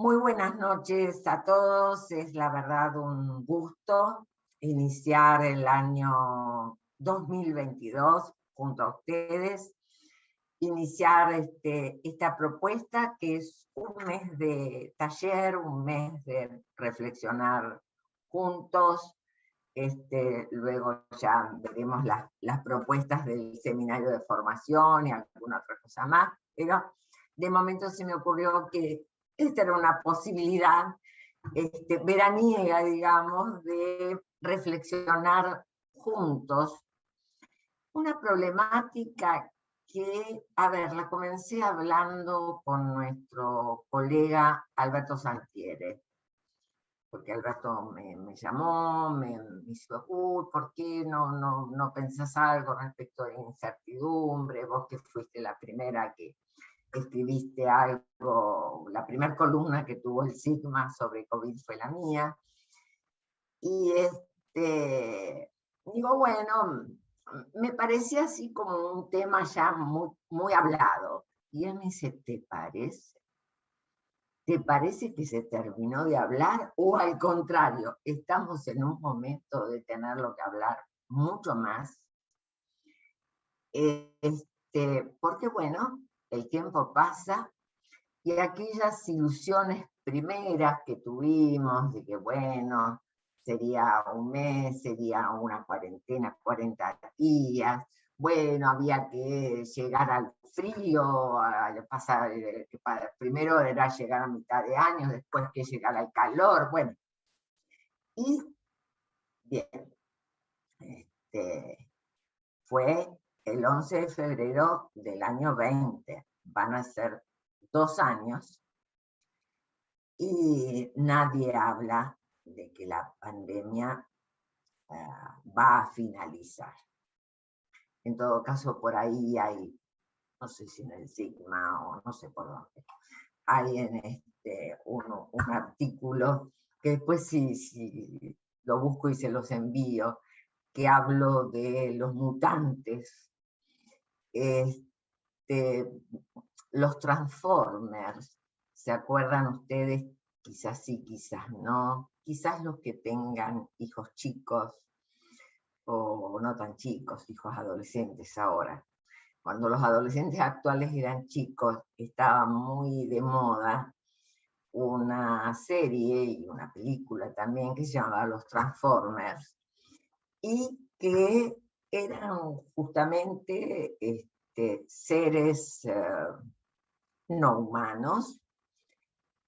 Muy buenas noches a todos. Es la verdad un gusto iniciar el año 2022 junto a ustedes, iniciar esta propuesta que es un mes de taller, un mes de reflexionar juntos. Luego ya veremos las propuestas del seminario de formación y alguna otra cosa más, pero de momento se me ocurrió que esta era una posibilidad veraniega, digamos, de reflexionar juntos una problemática que, a ver, la comencé hablando con nuestro colega Alberto Santiere, porque Alberto me llamó, me dijo, uy, ¿por qué no pensás algo respecto de incertidumbre? Vos que fuiste la primera que escribiste algo, la primera columna que tuvo el Sigma sobre COVID fue la mía. Y digo, bueno, me parecía así como un tema ya muy hablado. Y él me dice, ¿te parece? ¿Te parece que se terminó de hablar? O al contrario, estamos en un momento de tenerlo que hablar mucho más. Porque bueno, el tiempo pasa y aquellas ilusiones primeras que tuvimos de que bueno, sería un mes, sería una cuarentena, 40 días, bueno, había que llegar al frío, primero era llegar a mitad de año, después que llegar al calor, bueno, y bien, fue el 11 de febrero del año 20, van a ser 2 años, y nadie habla de que la pandemia va a finalizar. En todo caso, por ahí hay, no sé si en el Sigma o no sé por dónde, hay en un artículo que después si lo busco y se los envío, que hablo de los mutantes, los Transformers. ¿Se acuerdan ustedes? Quizás sí, quizás no. Quizás los que tengan hijos chicos o no tan chicos, hijos adolescentes ahora. Cuando los adolescentes actuales eran chicos, estaba muy de moda una serie y una película también que se llamaba Los Transformers y que eran justamente seres no humanos,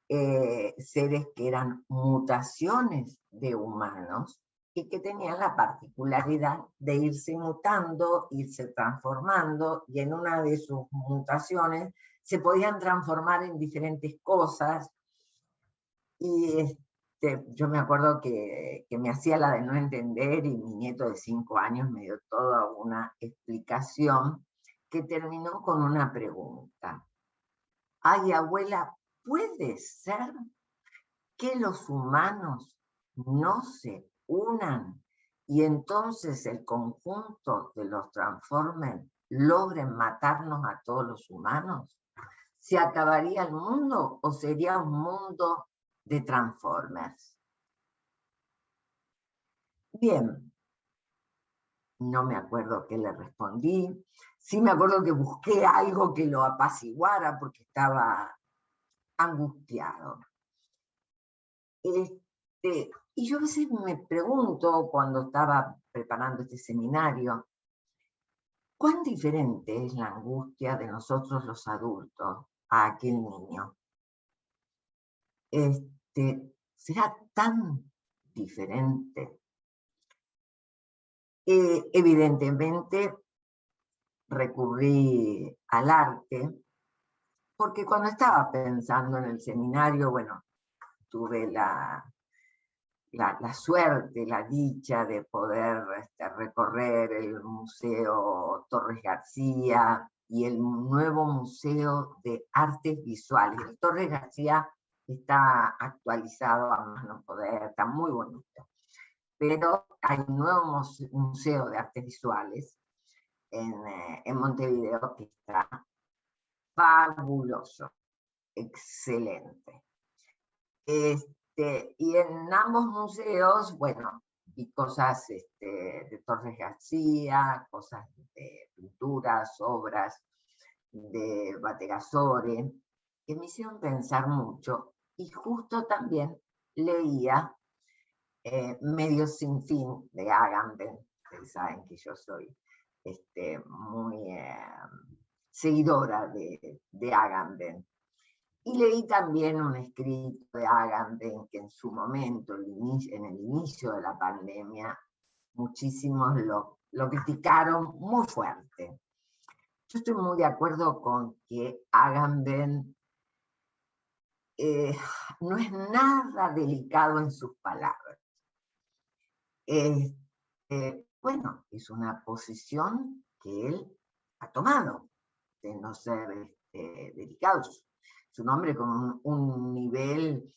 seres que eran mutaciones de humanos y que tenían la particularidad de irse mutando, irse transformando, y en una de sus mutaciones se podían transformar en diferentes cosas. Y yo me acuerdo que me hacía la de no entender y mi nieto de 5 años me dio toda una explicación que terminó con una pregunta. Ay, abuela, ¿puede ser que los humanos no se unan y entonces el conjunto de los Transformers logren matarnos a todos los humanos? ¿Se acabaría el mundo o sería un mundo de Transformers? Bien, no me acuerdo qué le respondí. Sí me acuerdo que busqué algo que lo apaciguara porque estaba angustiado. Y yo a veces me pregunto, cuando estaba preparando este seminario, ¿cuán diferente es la angustia de nosotros los adultos a aquel niño? ¿Será tan diferente? Evidentemente recurrí al arte, porque cuando estaba pensando en el seminario, bueno, tuve la suerte, la dicha de poder recorrer el Museo Torres García y el nuevo Museo de Artes Visuales. El Torres García está actualizado a más no poder, está muy bonito. Pero hay un nuevo Museo de Artes Visuales en Montevideo que está fabuloso, excelente. Y en ambos museos, bueno, vi cosas de Torres García, cosas de pinturas, obras de Bategasore, que me hicieron pensar mucho. Y justo también leía Medio sin fin de Agamben. Ustedes saben que yo soy muy seguidora de Agamben. Y leí también un escrito de Agamben que en su momento, en el inicio de la pandemia, muchísimos lo criticaron muy fuerte. Yo estoy muy de acuerdo con que Agamben no es nada delicado en sus palabras. Bueno, es una posición que él ha tomado de no ser delicado. Es un hombre con un nivel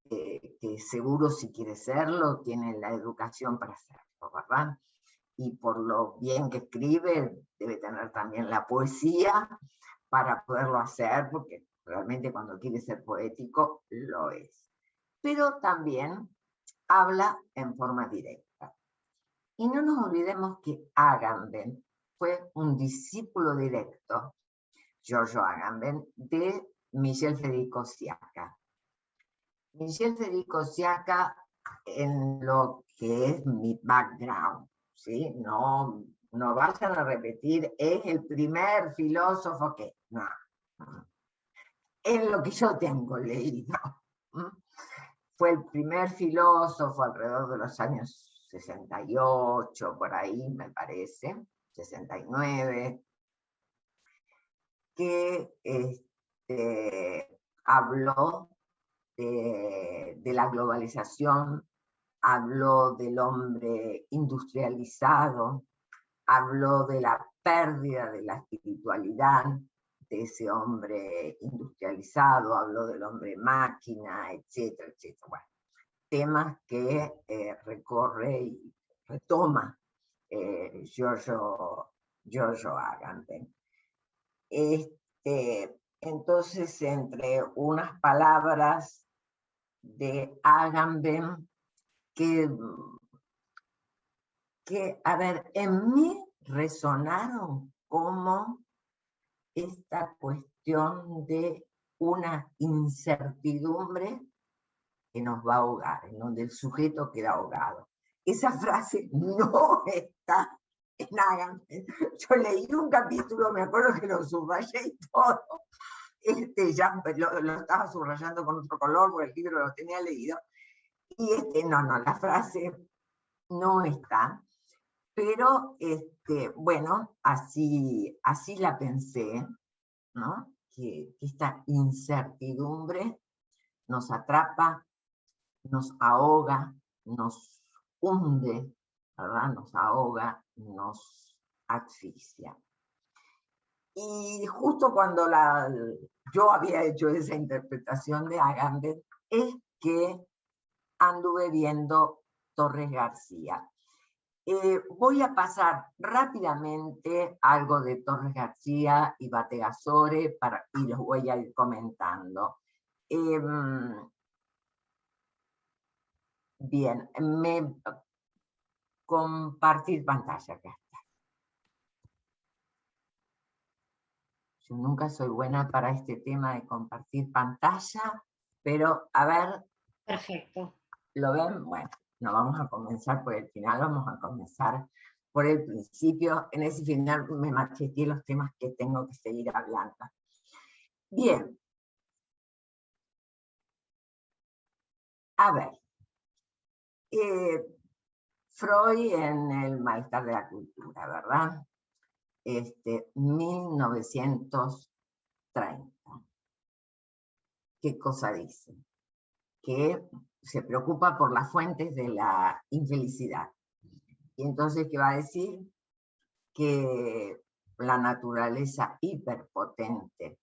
que seguro, si quiere serlo, tiene la educación para hacerlo, ¿verdad? Y por lo bien que escribe, debe tener también la poesía para poderlo hacer, porque realmente cuando quiere ser poético, lo es. Pero también habla en forma directa. Y no nos olvidemos que Agamben fue un discípulo directo, Giorgio Agamben, de Michel Federico Siaka. Michel Federico Siaka, en lo que es mi background, ¿sí? No vayan a repetir, es el primer filósofo que... No. Es lo que yo tengo leído. Fue el primer filósofo alrededor de los años 68, por ahí me parece, 69, que habló de la globalización, habló del hombre industrializado, habló de la pérdida de la espiritualidad de ese hombre industrializado, habló del hombre máquina, etcétera, etcétera. Bueno, temas que recorre y retoma Giorgio Agamben. Entonces, entre unas palabras de Agamben que, a ver, en mí resonaron como esta cuestión de una incertidumbre que nos va a ahogar, en donde el sujeto queda ahogado. Esa frase no está en Agamben. Yo leí un capítulo, me acuerdo que lo subrayé y todo. Ya lo estaba subrayando con otro color, porque el libro lo tenía leído. Y no, la frase no está. Pero, bueno, así la pensé, ¿no? Que esta incertidumbre nos atrapa, nos ahoga, nos hunde, ¿verdad? Nos ahoga, nos asfixia. Y justo cuando yo había hecho esa interpretación de Agamben, es que anduve viendo Torres García. Voy a pasar rápidamente algo de Torres García y Bategasore y los voy a ir comentando. Bien, compartir pantalla, acá está. Yo nunca soy buena para este tema de compartir pantalla, pero a ver. Perfecto. ¿Lo ven? Bueno, no vamos a comenzar por el final, vamos a comenzar por el principio. En ese final me macheteé los temas que tengo que seguir hablando. Bien. A ver. Freud en El malestar de la cultura, ¿verdad? 1930. ¿Qué cosa dice? Que se preocupa por las fuentes de la infelicidad. Y entonces, ¿qué va a decir? Que la naturaleza hiperpotente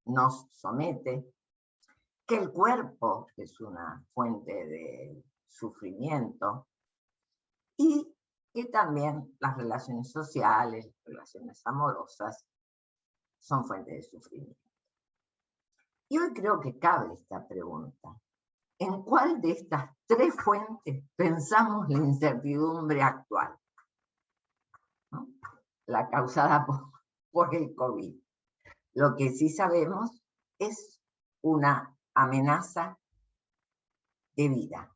nos somete, que el cuerpo es una fuente de sufrimiento y que también las relaciones sociales, las relaciones amorosas son fuentes de sufrimiento. Y hoy creo que cabe esta pregunta. ¿En cuál de estas tres fuentes pensamos la incertidumbre actual? ¿No? La causada por el COVID. Lo que sí sabemos es una amenaza de vida.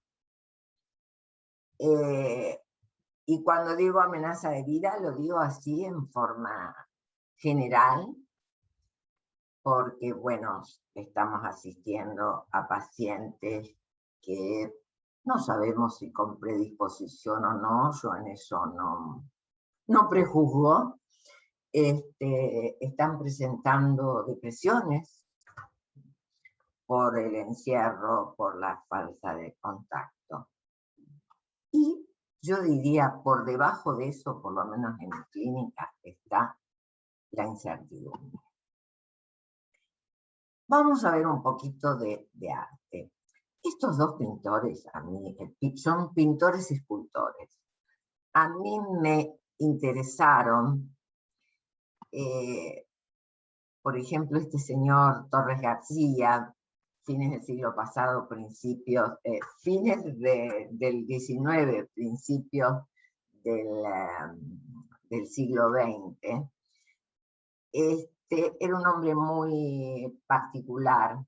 Y cuando digo amenaza de vida, lo digo así en forma general, porque, bueno, estamos asistiendo a pacientes que no sabemos si con predisposición o no, yo en eso no prejuzgo, están presentando depresiones por el encierro, por la falta de contacto. Y yo diría, por debajo de eso, por lo menos en mi clínica, está la incertidumbre. Vamos a ver un poquito de arte. Estos dos pintores, a mí, son pintores escultores. A mí me interesaron, por ejemplo, este señor Torres García, fines del siglo pasado, fines del XIX, principios del siglo XX. Era un hombre muy particular.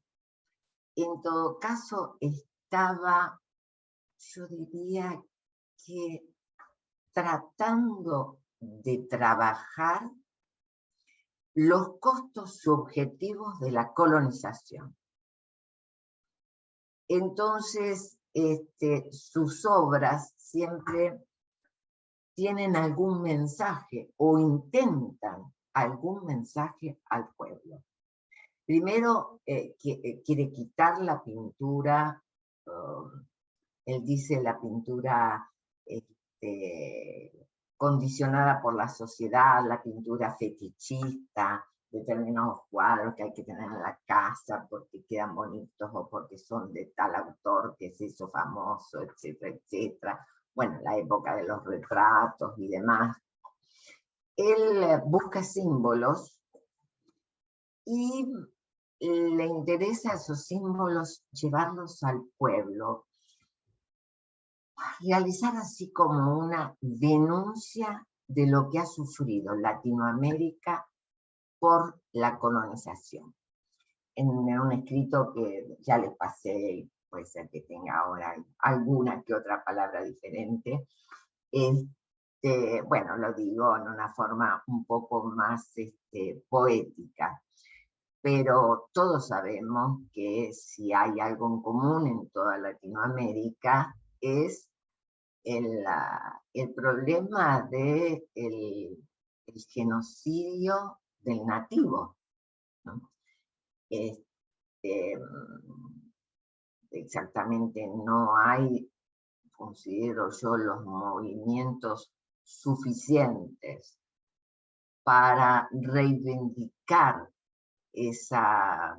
En todo caso, estaba, yo diría que tratando de trabajar los costos subjetivos de la colonización. Entonces, sus obras siempre tienen algún mensaje o intentan algún mensaje al pueblo. Primero, quiere quitar la pintura, él dice la pintura condicionada por la sociedad, la pintura fetichista, determinados cuadros que hay que tener en la casa porque quedan bonitos o porque son de tal autor que se hizo famoso, etcétera, etcétera. Bueno, la época de los retratos y demás. Él busca símbolos y le interesa a esos símbolos llevarlos al pueblo, realizar así como una denuncia de lo que ha sufrido Latinoamérica por la colonización. En un escrito que ya les pasé, puede ser que tenga ahora alguna que otra palabra diferente, bueno, lo digo en una forma un poco más poética, pero todos sabemos que si hay algo en común en toda Latinoamérica es el problema del el genocidio del nativo, ¿no? Exactamente no hay, considero yo, los movimientos suficientes para reivindicar esa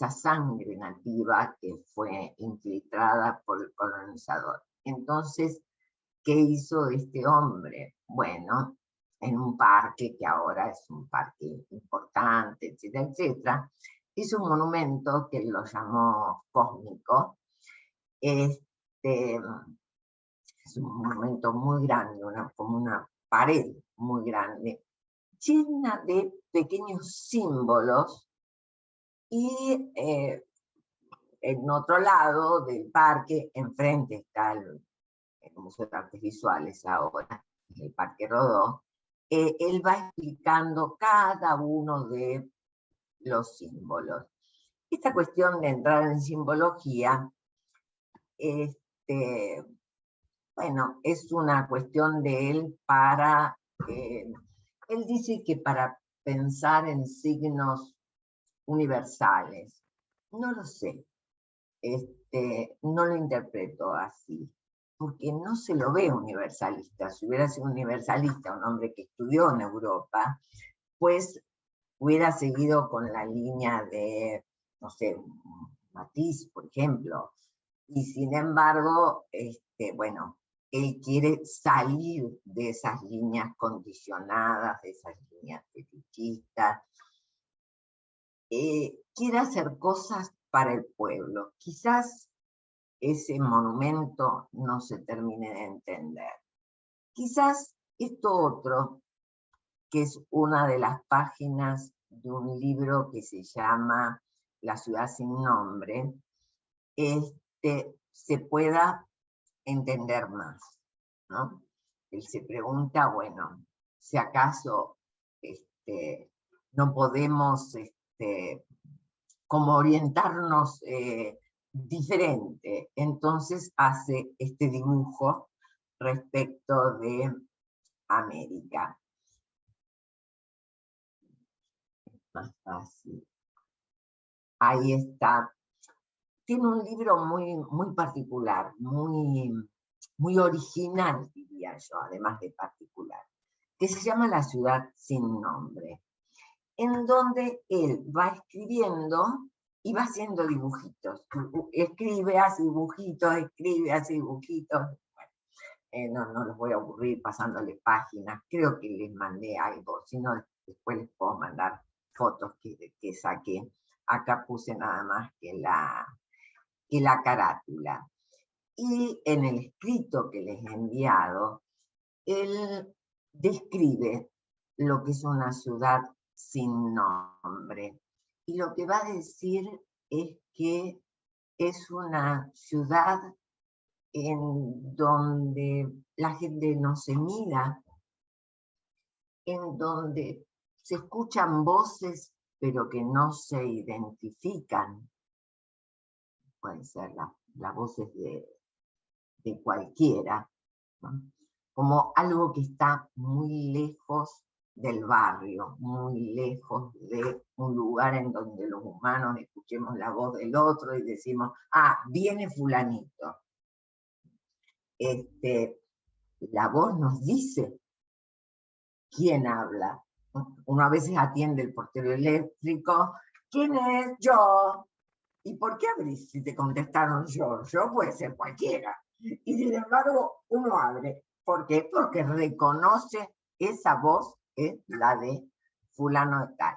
sangre nativa que fue infiltrada por el colonizador. Entonces, ¿qué hizo este hombre? Bueno, en un parque, que ahora es un parque importante, etcétera, etcétera, hizo un monumento que lo llamó cósmico. Es un monumento muy grande, como una pared muy grande, llena de pequeños símbolos, y en otro lado del parque, enfrente está el Museo de Artes Visuales ahora, el Parque Rodó, él va explicando cada uno de los símbolos. Esta cuestión de entrar en simbología, bueno, es una cuestión de él para, él dice que para pensar en signos universales. No lo sé, no lo interpreto así, porque no se lo ve universalista. Si hubiera sido universalista, un hombre que estudió en Europa, pues hubiera seguido con la línea de, no sé, Matisse, por ejemplo. Y sin embargo, bueno, él quiere salir de esas líneas condicionadas, de esas líneas fetichistas. Quiere hacer cosas para el pueblo. Quizás ese monumento no se termine de entender. Quizás esto otro, que es una de las páginas de un libro que se llama La ciudad sin nombre, se pueda entender más, ¿no? Él se pregunta, bueno, si acaso no podemos como orientarnos diferente. Entonces hace este dibujo respecto de América. Más fácil. Ahí está. Tiene un libro muy particular, muy original, diría yo, además de particular, que se llama La ciudad sin nombre, en donde él va escribiendo y va haciendo dibujitos. Escribe, hace dibujitos, escribe, hace dibujitos. No los voy a aburrir pasándole páginas, creo que les mandé algo, si no después les puedo mandar fotos que saqué. Acá puse nada más que la carátula. Y en el escrito que les he enviado, él describe lo que es una ciudad sin nombre. Y lo que va a decir es que es una ciudad en donde la gente no se mira, en donde se escuchan voces pero que no se identifican. Pueden ser las voces de cualquiera, ¿no? Como algo que está muy lejos del barrio, muy lejos de un lugar en donde los humanos escuchemos la voz del otro y decimos, ah, viene fulanito. La voz nos dice quién habla. Uno a veces atiende el portero eléctrico, ¿quién es? Yo. ¿Y por qué abrís si te contestaron yo? Yo puede ser cualquiera. Y sin embargo, uno abre. ¿Por qué? Porque reconoce esa voz es la de fulano de tal.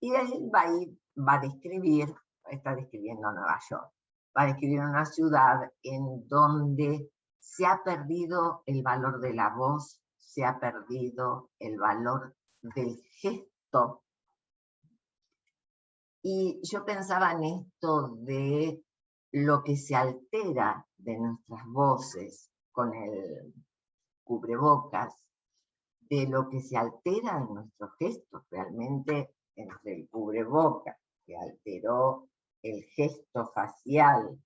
Y él va a describir, está describiendo Nueva York, va a describir una ciudad en donde se ha perdido el valor de la voz, se ha perdido el valor del gesto. Y yo pensaba en esto de lo que se altera de nuestras voces con el cubrebocas, de lo que se altera en nuestros gestos, realmente entre el cubrebocas, que alteró el gesto facial,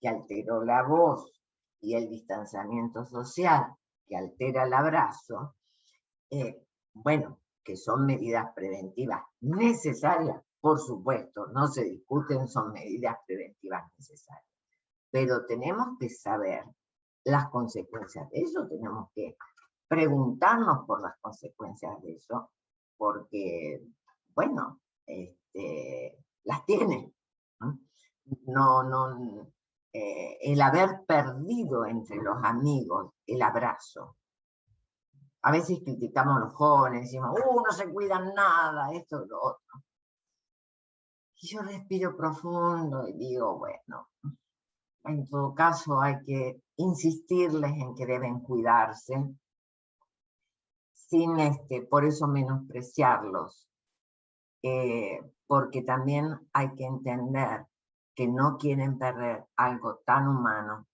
que alteró la voz, y el distanciamiento social, que altera el abrazo, bueno, que son medidas preventivas necesarias, por supuesto, no se discuten, son medidas preventivas necesarias. Pero tenemos que saber las consecuencias de eso, tenemos que preguntarnos por las consecuencias de eso, porque, bueno, las tiene. El haber perdido entre los amigos el abrazo. A veces criticamos a los jóvenes, decimos, no se cuidan nada, esto, lo otro. Y yo respiro profundo y digo, bueno, en todo caso hay que insistirles en que deben cuidarse, sin por eso menospreciarlos, porque también hay que entender que no quieren perder algo tan humano.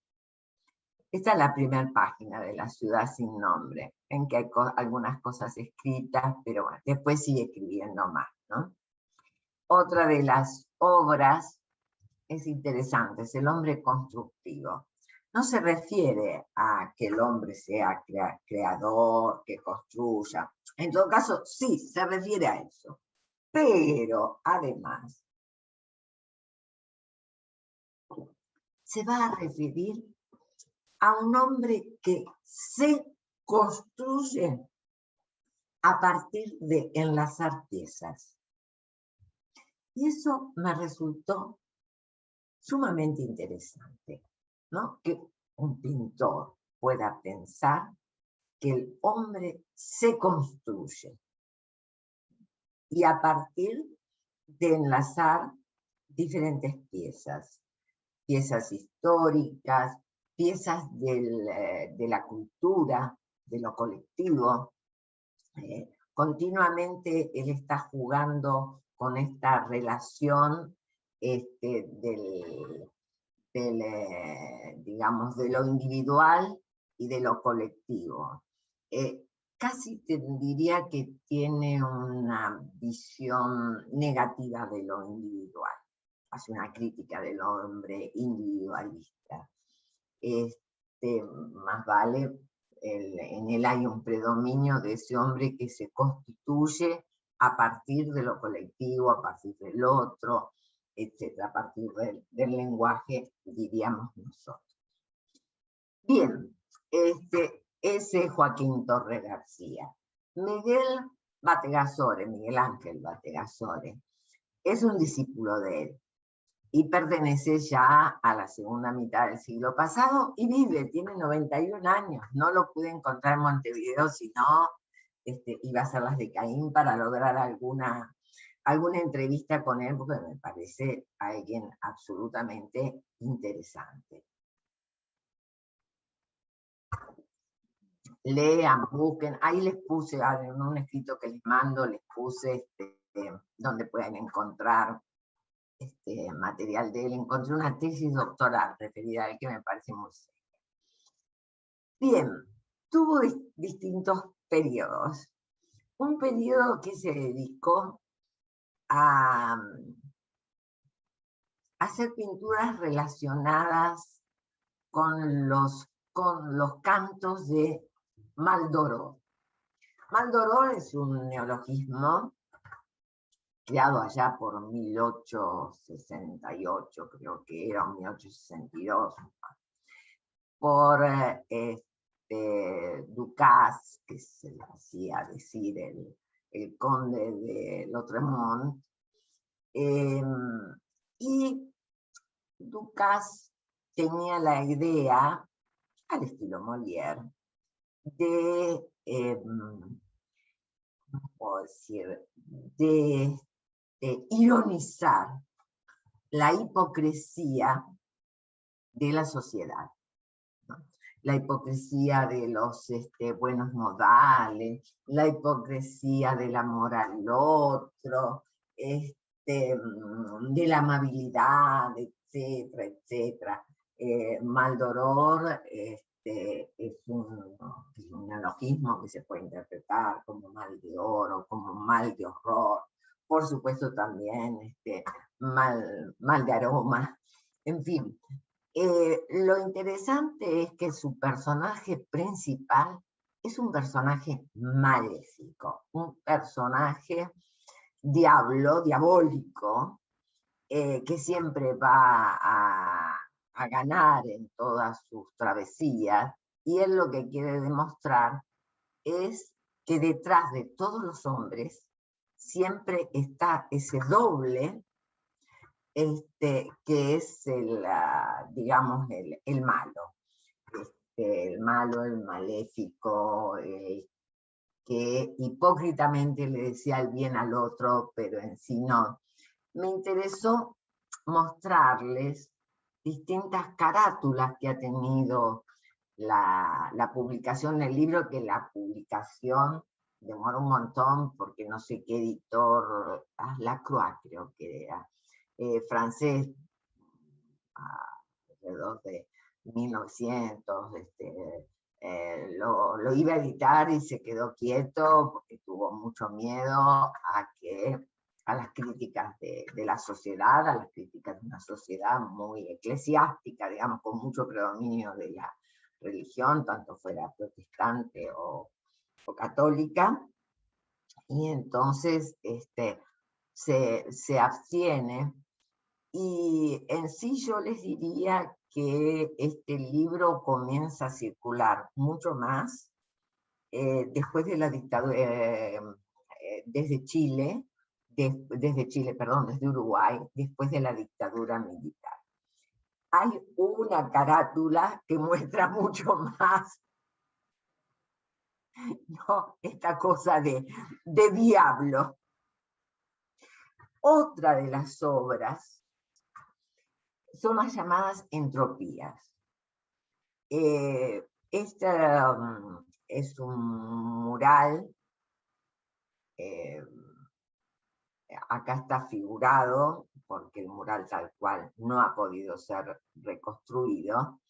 Esta es la primera página de La ciudad sin nombre, en que hay algunas cosas escritas, pero bueno, después sigue escribiendo más, ¿no? Otra de las obras es interesante, es El hombre constructivo. No se refiere a que el hombre sea creador, que construya. En todo caso, sí, se refiere a eso. Pero, además, se va a referir a un hombre que se construye a partir de enlazar piezas. Y eso me resultó sumamente interesante, ¿no? Que un pintor pueda pensar que el hombre se construye y a partir de enlazar diferentes piezas. piezas históricas, piezas de la cultura, de lo colectivo. Continuamente él está jugando con esta relación digamos, de lo individual y de lo colectivo. Casi te diría que tiene una visión negativa de lo individual, hace una crítica del hombre individualista. Más vale, en él hay un predominio de ese hombre que se constituye a partir de lo colectivo, a partir del otro, etcétera, a partir del lenguaje, diríamos nosotros. Bien, ese es Joaquín Torre García. Miguel Ángel Bategasore, es un discípulo de él y pertenece ya a la segunda mitad del siglo pasado y tiene 91 años. No lo pude encontrar en Montevideo, sino iba a hacer las de Caín para lograr alguna entrevista con él, porque me parece alguien absolutamente interesante. Lean, busquen, ahí les puse en un escrito que les mando, les puse donde pueden encontrar material de él. Encontré una tesis doctoral referida a él que me parece muy seria. Bien, tuvo distintos periodos. Un periodo que se dedicó a hacer pinturas relacionadas con los cantos de Maldoror. Maldoror es un neologismo creado allá por 1868, creo que era, 1862, por Ducas, que se le hacía decir el conde de Lautréamont, y Ducas tenía la idea, al estilo Molière, de, ¿cómo puedo decir?, de ironizar la hipocresía de la sociedad, ¿no? La hipocresía de los buenos modales, la hipocresía del amor al otro, de la amabilidad, etcétera, etcétera. Maldoror es un neologismo que se puede interpretar como mal de oro, como mal de horror, por supuesto también mal de aroma, en fin. Lo interesante es que su personaje principal es un personaje maléfico, un personaje diabólico, que siempre va a ganar en todas sus travesías, y él lo que quiere demostrar es que detrás de todos los hombres siempre está ese doble, que es digamos, el malo. El malo, el maléfico, que hipócritamente le decía el bien al otro, pero en sí no. Me interesó mostrarles distintas carátulas que ha tenido la publicación del libro, que la publicación demoró un montón porque no sé qué editor, Lacroix creo que era, francés, alrededor de 1900, lo iba a editar y se quedó quieto porque tuvo mucho miedo a las críticas de la sociedad, a las críticas de una sociedad muy eclesiástica, digamos, con mucho predominio de la religión, tanto fuera protestante o católica, y entonces se abstiene. Y en sí yo les diría que este libro comienza a circular mucho más después de la dictadura, desde Uruguay, después de la dictadura militar. Hay una carátula que muestra mucho más, ¿no?, esta cosa de diablo. Otra de las obras son las llamadas entropías. Este es un mural, acá está figurado, porque el mural tal cual no ha podido ser reconstruido.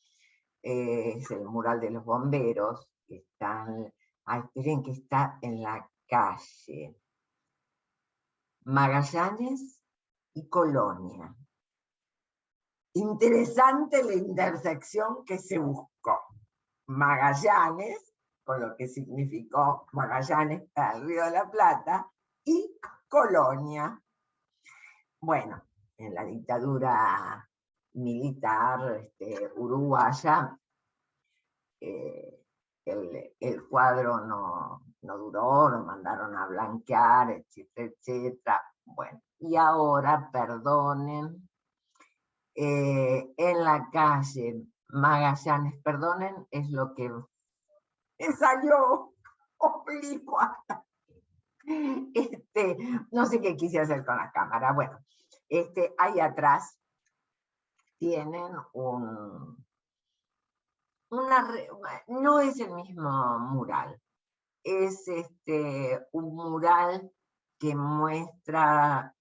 Es el mural de los bomberos, que están, esperen, que está en la calle Magallanes y Colonia. Interesante la intersección que se buscó. Magallanes, con lo que significó Magallanes al Río de la Plata, y Colonia. Bueno, en la dictadura militar uruguaya, el cuadro no duró, lo mandaron a blanquear, etcétera, etcétera. Bueno, y ahora, perdonen, en la calle Magallanes, perdonen, es lo que salió oblicua. No sé qué quise hacer con la cámara. Bueno, ahí atrás tienen no es el mismo mural, es un mural que muestra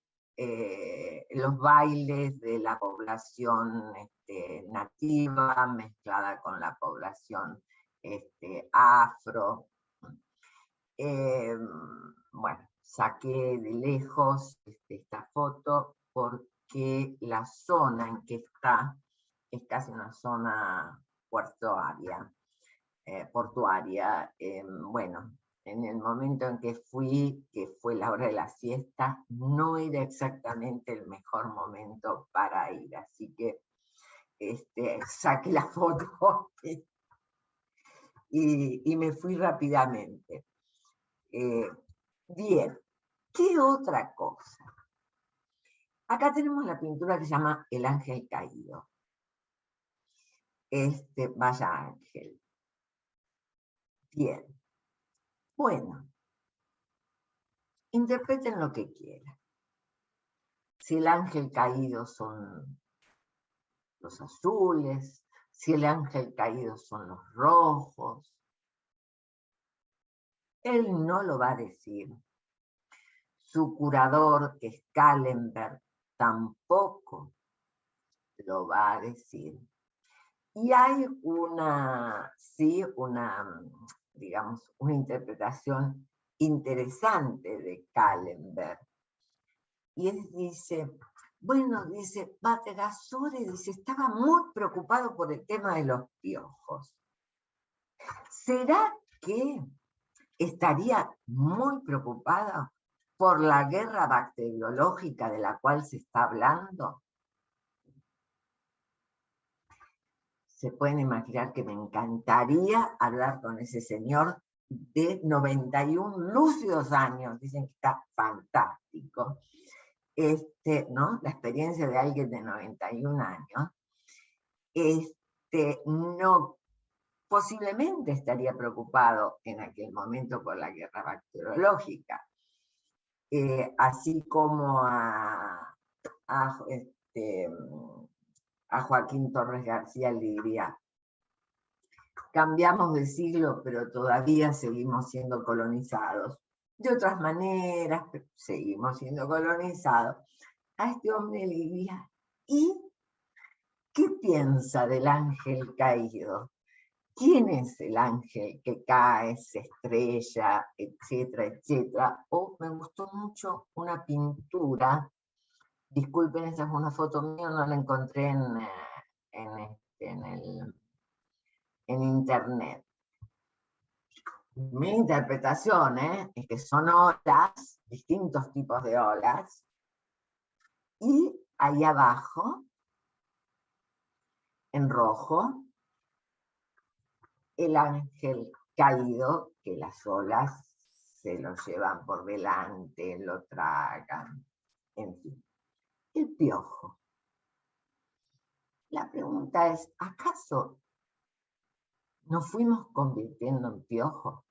los bailes de la población nativa mezclada con la población afro. Bueno, saqué de lejos esta foto porque la zona en que está es casi una zona portuaria. Bueno, en el momento en que fui, que fue la hora de la siesta, no era exactamente el mejor momento para ir, así que saqué la foto y me fui rápidamente. Bien, ¿qué otra cosa? Acá tenemos la pintura que se llama El Ángel Caído. Vaya ángel. Bien. Bueno, interpreten lo que quieran. Si el ángel caído son los azules, si el ángel caído son los rojos, él no lo va a decir. Su curador, que es Kahlenberg, tampoco lo va a decir. Y hay digamos, una interpretación interesante de Kahlenberg. Y él dice, bueno, dice, Bategasore, dice, estaba muy preocupado por el tema de los piojos. ¿Será que estaría muy preocupado por la guerra bacteriológica de la cual se está hablando? Se pueden imaginar que me encantaría hablar con ese señor de 91 lúcidos años. Dicen que está fantástico. ¿No? La experiencia de alguien de 91 años. No, posiblemente estaría preocupado en aquel momento por la guerra bacteriológica. Así como a Joaquín Torres García le diría, cambiamos de siglo, pero todavía seguimos siendo colonizados. De otras maneras, pero seguimos siendo colonizados. A este hombre le diría, ¿y qué piensa del ángel caído? ¿Quién es el ángel que cae, se estrella, etcétera, etcétera? Me gustó mucho una pintura. Disculpen, esa es una foto mía, no la encontré en internet. Mi interpretación es que son olas, distintos tipos de olas, y ahí abajo, en rojo, el ángel caído, que las olas se lo llevan por delante, lo tragan, en fin. El piojo. La pregunta es, ¿acaso nos fuimos convirtiendo en piojos?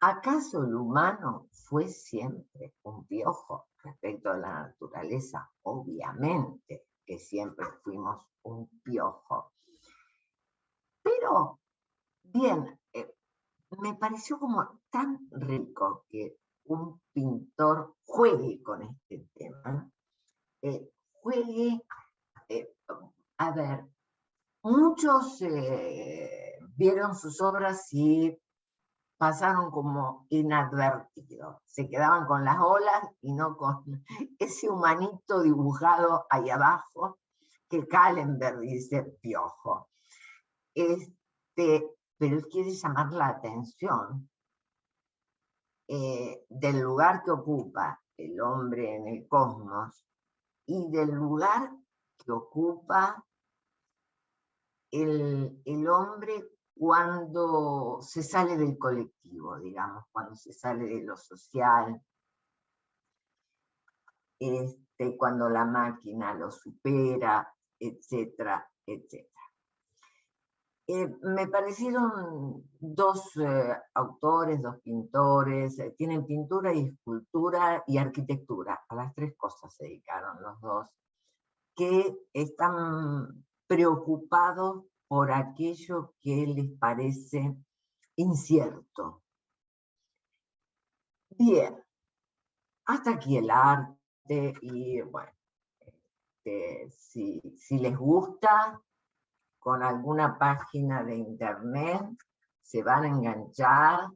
¿Acaso el humano fue siempre un piojo respecto a la naturaleza? Obviamente que siempre fuimos un piojo. Pero, bien, me pareció como tan rico que un pintor juegue con este tema, juegue, a ver, muchos vieron sus obras y pasaron como inadvertidos, se quedaban con las olas y no con ese humanito dibujado ahí abajo que Kahlenberg dice piojo. Pero él quiere llamar la atención del lugar que ocupa el hombre en el cosmos y del lugar que ocupa el hombre cuando se sale del colectivo, digamos, cuando se sale de lo social, cuando la máquina lo supera, etcétera, etcétera. Me parecieron dos autores, dos pintores, tienen pintura y escultura y arquitectura, a las tres cosas se dedicaron los dos, que están preocupados por aquello que les parece incierto. Bien, hasta aquí el arte y bueno, si les gusta, con alguna página de internet se van a enganchar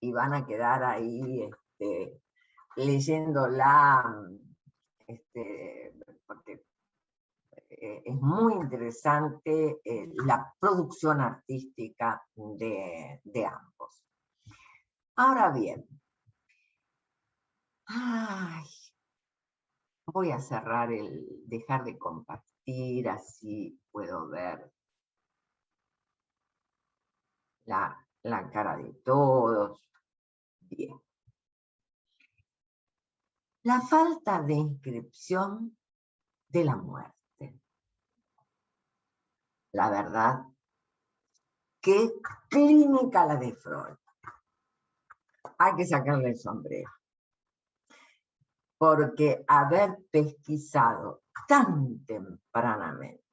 y van a quedar ahí leyéndola, porque es muy interesante la producción artística de ambos. Ahora bien, voy a cerrar dejar de compartir, así puedo ver la cara de todos. Bien. La falta de inscripción de la muerte. La verdad, qué clínica la de Freud. Hay que sacarle el sombrero. Porque haber pesquisado tan tempranamente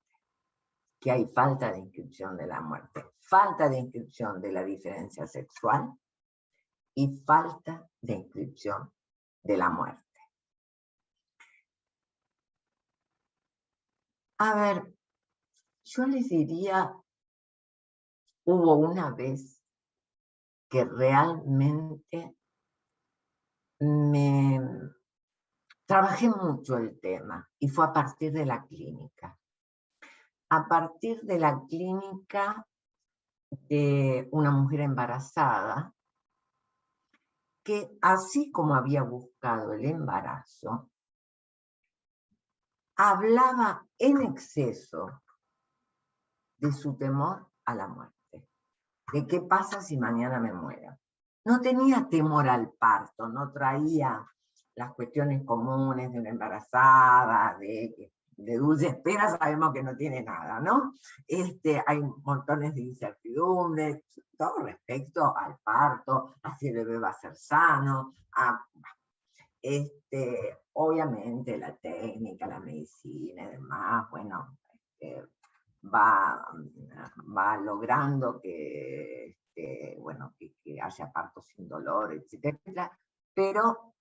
que hay falta de inscripción de la muerte, falta de inscripción de la diferencia sexual y falta de inscripción de la muerte. A ver, yo les diría, hubo una vez que realmente trabajé mucho el tema y fue a partir de la clínica. A partir de la clínica de una mujer embarazada que, así como había buscado el embarazo, hablaba en exceso de su temor a la muerte, de qué pasa si mañana me muero. No tenía temor al parto, no traía las cuestiones comunes de una embarazada, de dulce espera, sabemos que no tiene nada, ¿no? Hay montones de incertidumbres, todo respecto al parto, a si el bebé va a ser sano, obviamente la técnica, la medicina y demás, bueno, va logrando que haya partos sin dolor, etcétera, pero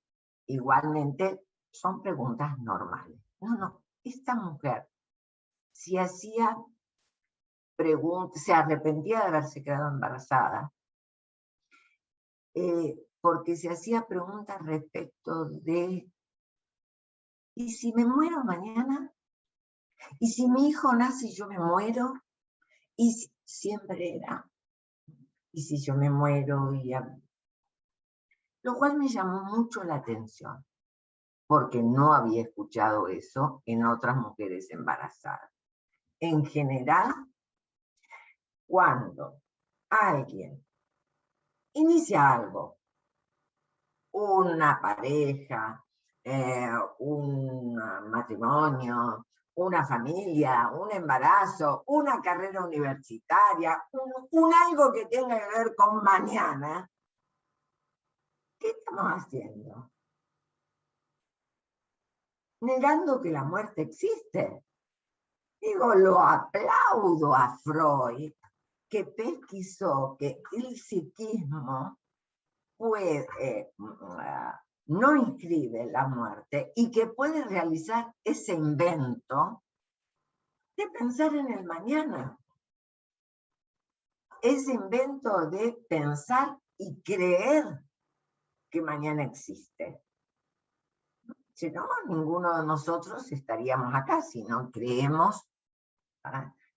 igualmente son preguntas normales. No, esta mujer, si hacía preguntas, se arrepentía de haberse quedado embarazada, porque se hacía preguntas respecto de, ¿y si me muero mañana? ¿Y si mi hijo nace y yo me muero? Y siempre era, ¿y si yo me muero? Lo cual me llamó mucho la atención, porque no había escuchado eso en otras mujeres embarazadas. En general, cuando alguien inicia algo, una pareja, un matrimonio, una familia, un embarazo, una carrera universitaria, un algo que tenga que ver con mañana, ¿qué estamos haciendo? Negando que la muerte existe. Digo, lo aplaudo a Freud, que pesquisó que el psiquismo puede, no inscribe la muerte y que puede realizar ese invento de pensar en el mañana. Ese invento de pensar y creer que mañana existe. Si no, ninguno de nosotros estaríamos acá si no creemos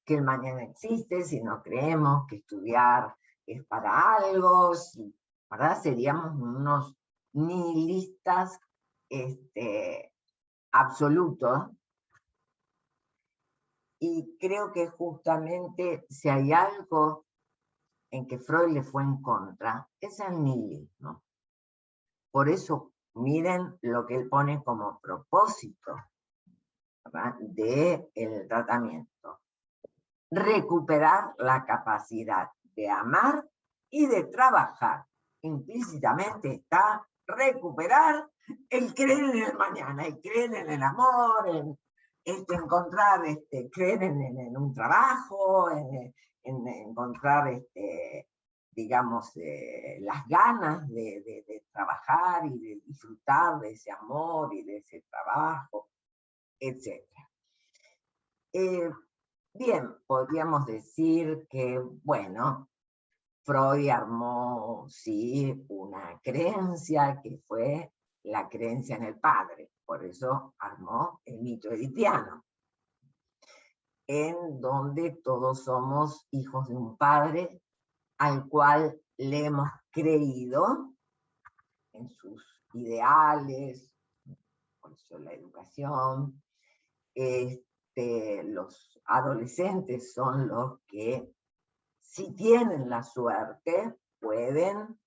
que el mañana existe, si no creemos que estudiar es para algo, ¿verdad? Seríamos unos nihilistas absolutos. Y creo que justamente si hay algo en que Freud le fue en contra, es el nihilismo. Por eso, miren lo que él pone como propósito del tratamiento. Recuperar la capacidad de amar y de trabajar. Implícitamente está recuperar el creer en el mañana, el creer en el amor, en encontrar, creer en un trabajo, en encontrar, digamos, las ganas de trabajar y de disfrutar de ese amor y de ese trabajo, etc. Bien, podríamos decir que, bueno, Freud armó, sí, una creencia que fue la creencia en el padre, por eso armó el mito edipiano, en donde todos somos hijos de un padre al cual le hemos creído en sus ideales, por eso la educación. Los adolescentes son los que, si tienen la suerte, pueden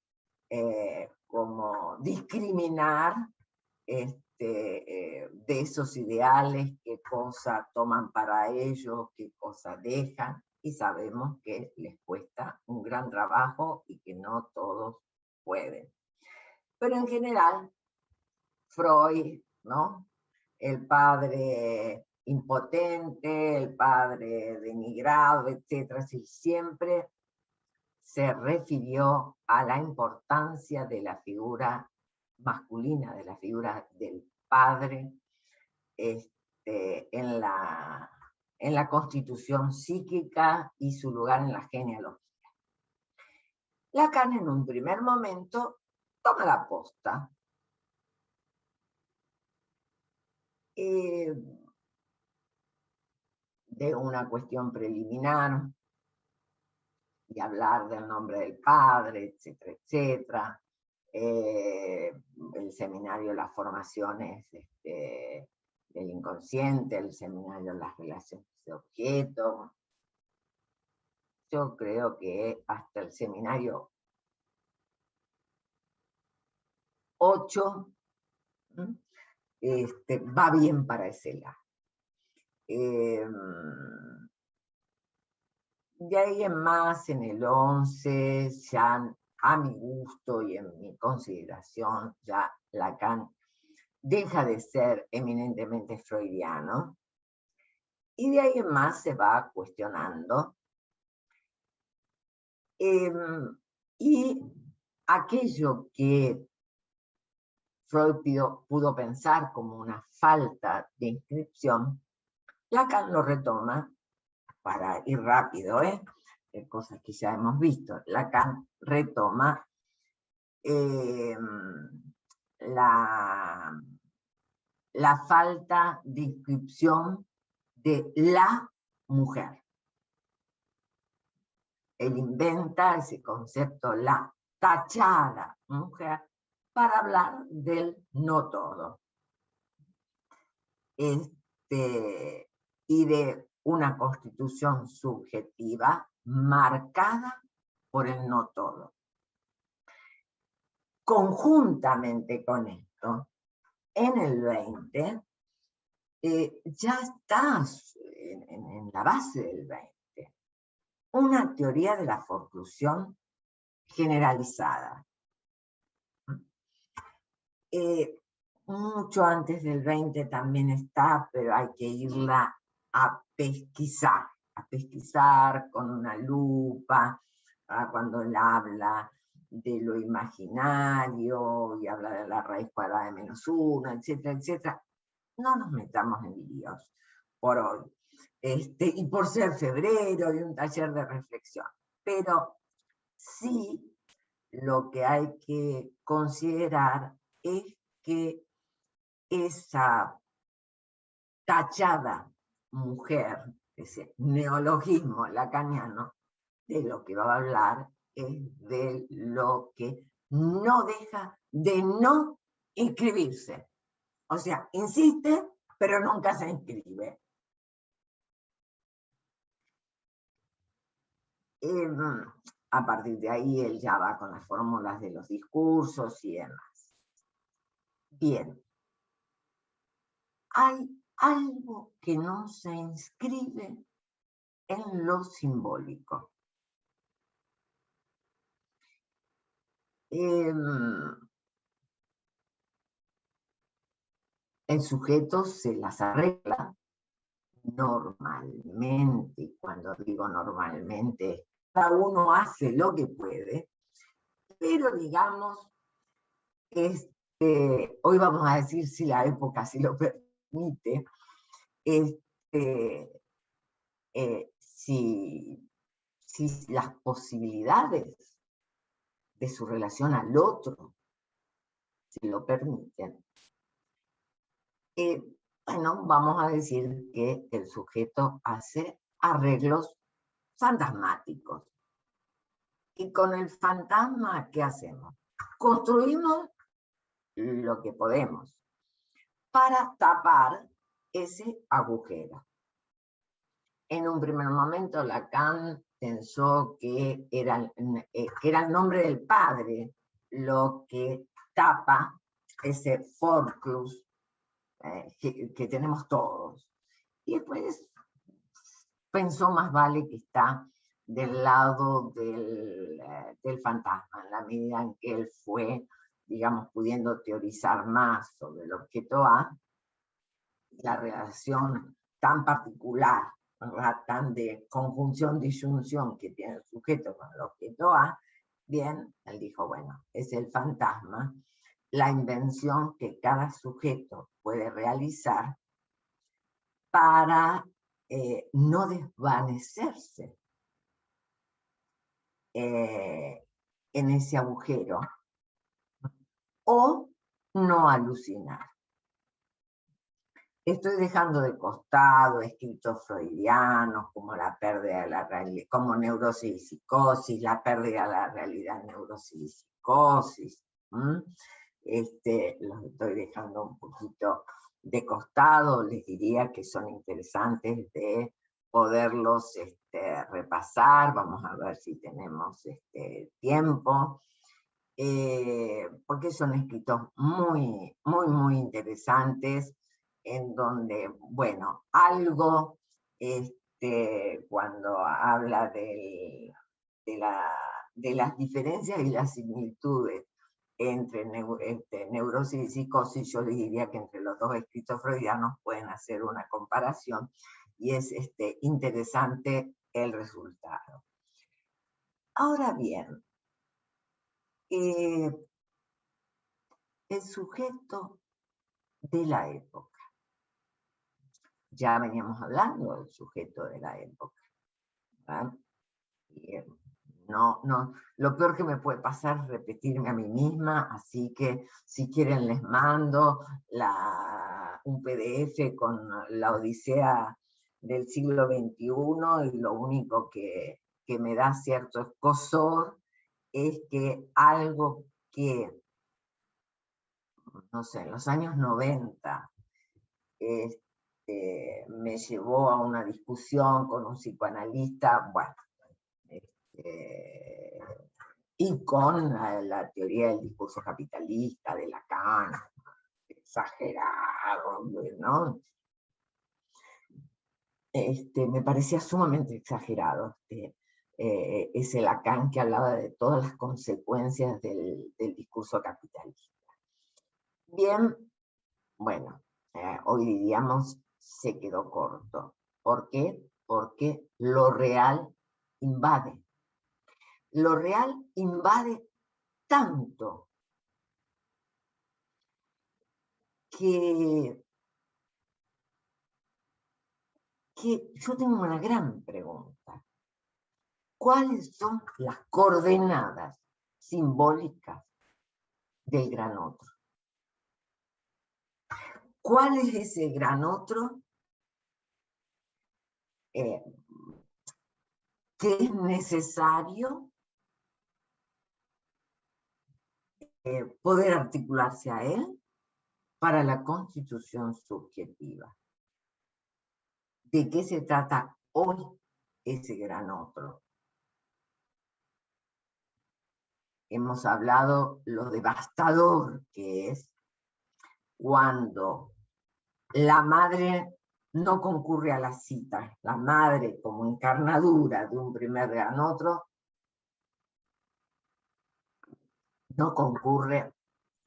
como discriminar de esos ideales, qué cosa toman para ellos, qué cosa dejan, y sabemos que les cuesta un gran trabajo y que no todos pueden. Pero en general, Freud, ¿no? El padre impotente, el padre denigrado, etc. Siempre se refirió a la importancia de la figura masculina, de la figura del padre, en la constitución psíquica y su lugar en la genealogía. Lacan en un primer momento toma la posta. De una cuestión preliminar, y hablar del nombre del padre, etcétera, etcétera. El seminario Las formaciones del inconsciente, el seminario Las relaciones de objeto. Yo creo que hasta el seminario 8 va bien para ese lado. De ahí en más, en el 11, ya a mi gusto y en mi consideración, ya Lacan deja de ser eminentemente freudiano, y de ahí en más se va cuestionando. Y aquello que Freud pudo pensar como una falta de inscripción, Lacan lo retoma, para ir rápido, cosas que ya hemos visto. Lacan retoma la falta de inscripción de la mujer. Él inventa ese concepto, la tachada mujer, para hablar del no todo. Y de una constitución subjetiva marcada por el no todo. Conjuntamente con esto, en el 20, ya está en la base del 20, una teoría de la forclusión generalizada. Mucho antes del 20 también está, pero hay que irla a pesquisar con una lupa, cuando él habla de lo imaginario y habla de la raíz cuadrada de -1, etcétera, etcétera. No nos metamos en líos por hoy. Y por ser febrero y un taller de reflexión. Pero sí, lo que hay que considerar es que esa tachada mujer, ese neologismo lacaniano, de lo que va a hablar es de lo que no deja de no inscribirse. O sea, insiste, pero nunca se inscribe. A partir de ahí él ya va con las fórmulas de los discursos y demás. Bien. Hay algo que no se inscribe en lo simbólico. El sujeto se las arregla normalmente, y cuando digo normalmente, cada uno hace lo que puede, pero digamos, hoy vamos a decir si la época si lo permite, si las posibilidades de su relación al otro se lo permiten, bueno, vamos a decir que el sujeto hace arreglos fantasmáticos. Y con el fantasma, ¿qué hacemos? Construimos lo que podemos para tapar ese agujero. En un primer momento, Lacan pensó que era el nombre del padre lo que tapa ese forclus que tenemos todos. Y después pensó más vale que está del lado del fantasma, en la medida en que él fue, digamos, pudiendo teorizar más sobre el objeto A, la relación tan particular, ¿verdad?, tan de conjunción-disyunción que tiene el sujeto con el objeto A, bien, él dijo, bueno, es el fantasma, la invención que cada sujeto puede realizar para no desvanecerse en ese agujero o no alucinar. Estoy dejando de costado escritos freudianos como la pérdida de la realidad, como neurosis y psicosis, la pérdida de la realidad, neurosis y psicosis. Los estoy dejando un poquito de costado, les diría que son interesantes de poderlos repasar. Vamos a ver si tenemos tiempo. Porque son escritos muy, muy, muy interesantes, en donde, bueno, algo, cuando habla de las diferencias y las similitudes entre neurosis y psicosis, yo les diría que entre los dos escritos freudianos pueden hacer una comparación, y es interesante el resultado. Ahora bien, el sujeto de la época. Ya veníamos hablando del sujeto de la época, ¿verdad? Lo peor que me puede pasar es repetirme a mí misma, así que si quieren les mando un PDF con la Odisea del siglo XXI, y lo único que me da cierto escozor es que algo que, no sé, en los años 90, me llevó a una discusión con un psicoanalista, bueno, y con la teoría del discurso capitalista de Lacan, exagerado, ¿no? Me parecía sumamente exagerado ese Lacan que hablaba de todas las consecuencias del discurso capitalista. Bien, bueno, hoy diríamos se quedó corto, ¿Por qué? Porque lo real invade. Lo real invade tanto que yo tengo una gran pregunta. ¿Cuáles son las coordenadas simbólicas del gran otro? ¿Cuál es ese gran otro que es necesario poder articularse a él para la constitución subjetiva? ¿De qué se trata hoy ese gran otro? Hemos hablado lo devastador que es cuando la madre no concurre a la cita. La madre, como encarnadura de un primer gran otro, no concurre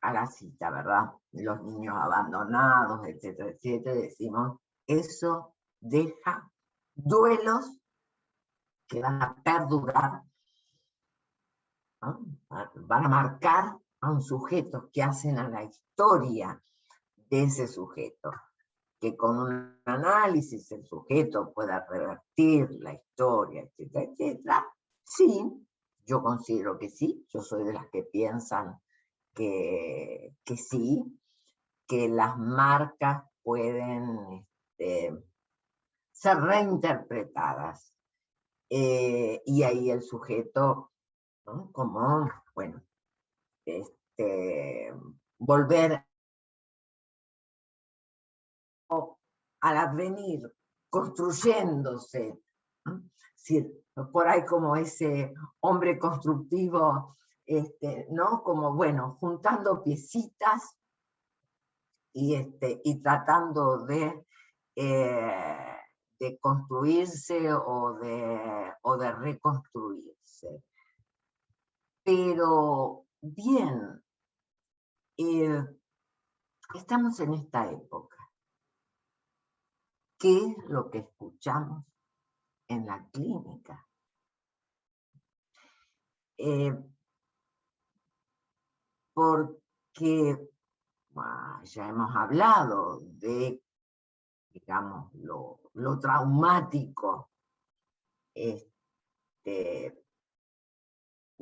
a la cita, ¿verdad? Los niños abandonados, etcétera, etcétera. Decimos, eso deja duelos que van a perdurar, ¿no? Van a marcar a un sujeto, que hacen a la historia de ese sujeto, que con un análisis el sujeto pueda revertir la historia, etcétera, etcétera. Sí, yo considero que sí, yo soy de las que piensan que sí, que las marcas pueden ser reinterpretadas. Y ahí el sujeto, ¿no? Como, bueno, volver al advenir, construyéndose, ¿no? Sí, por ahí como ese hombre constructivo, ¿no? Como, bueno, juntando piecitas y tratando de construirse o de reconstruirse. Pero bien, estamos en esta época. ¿Qué es lo que escuchamos en la clínica? Porque ya hemos hablado de, digamos, lo traumático de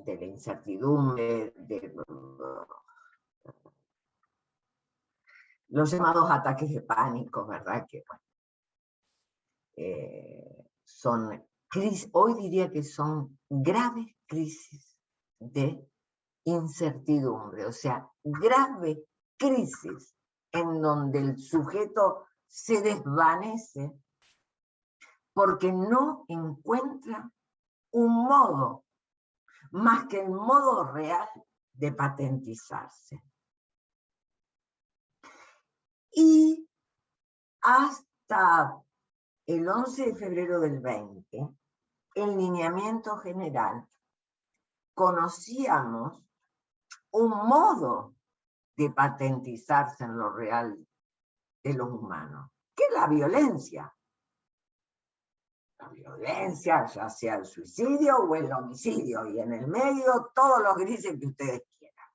la incertidumbre, de los llamados ataques de pánico, ¿verdad? Que bueno, son crisis, hoy diría que son graves crisis de incertidumbre, o sea, grave crisis en donde el sujeto se desvanece porque no encuentra un modo más que el modo real de patentizarse. Y hasta el 11 de febrero del 20, el lineamiento general, conocíamos un modo de patentizarse en lo real de los humanos, que es la violencia. La violencia, ya sea el suicidio o el homicidio, y en el medio todos los grises que ustedes quieran.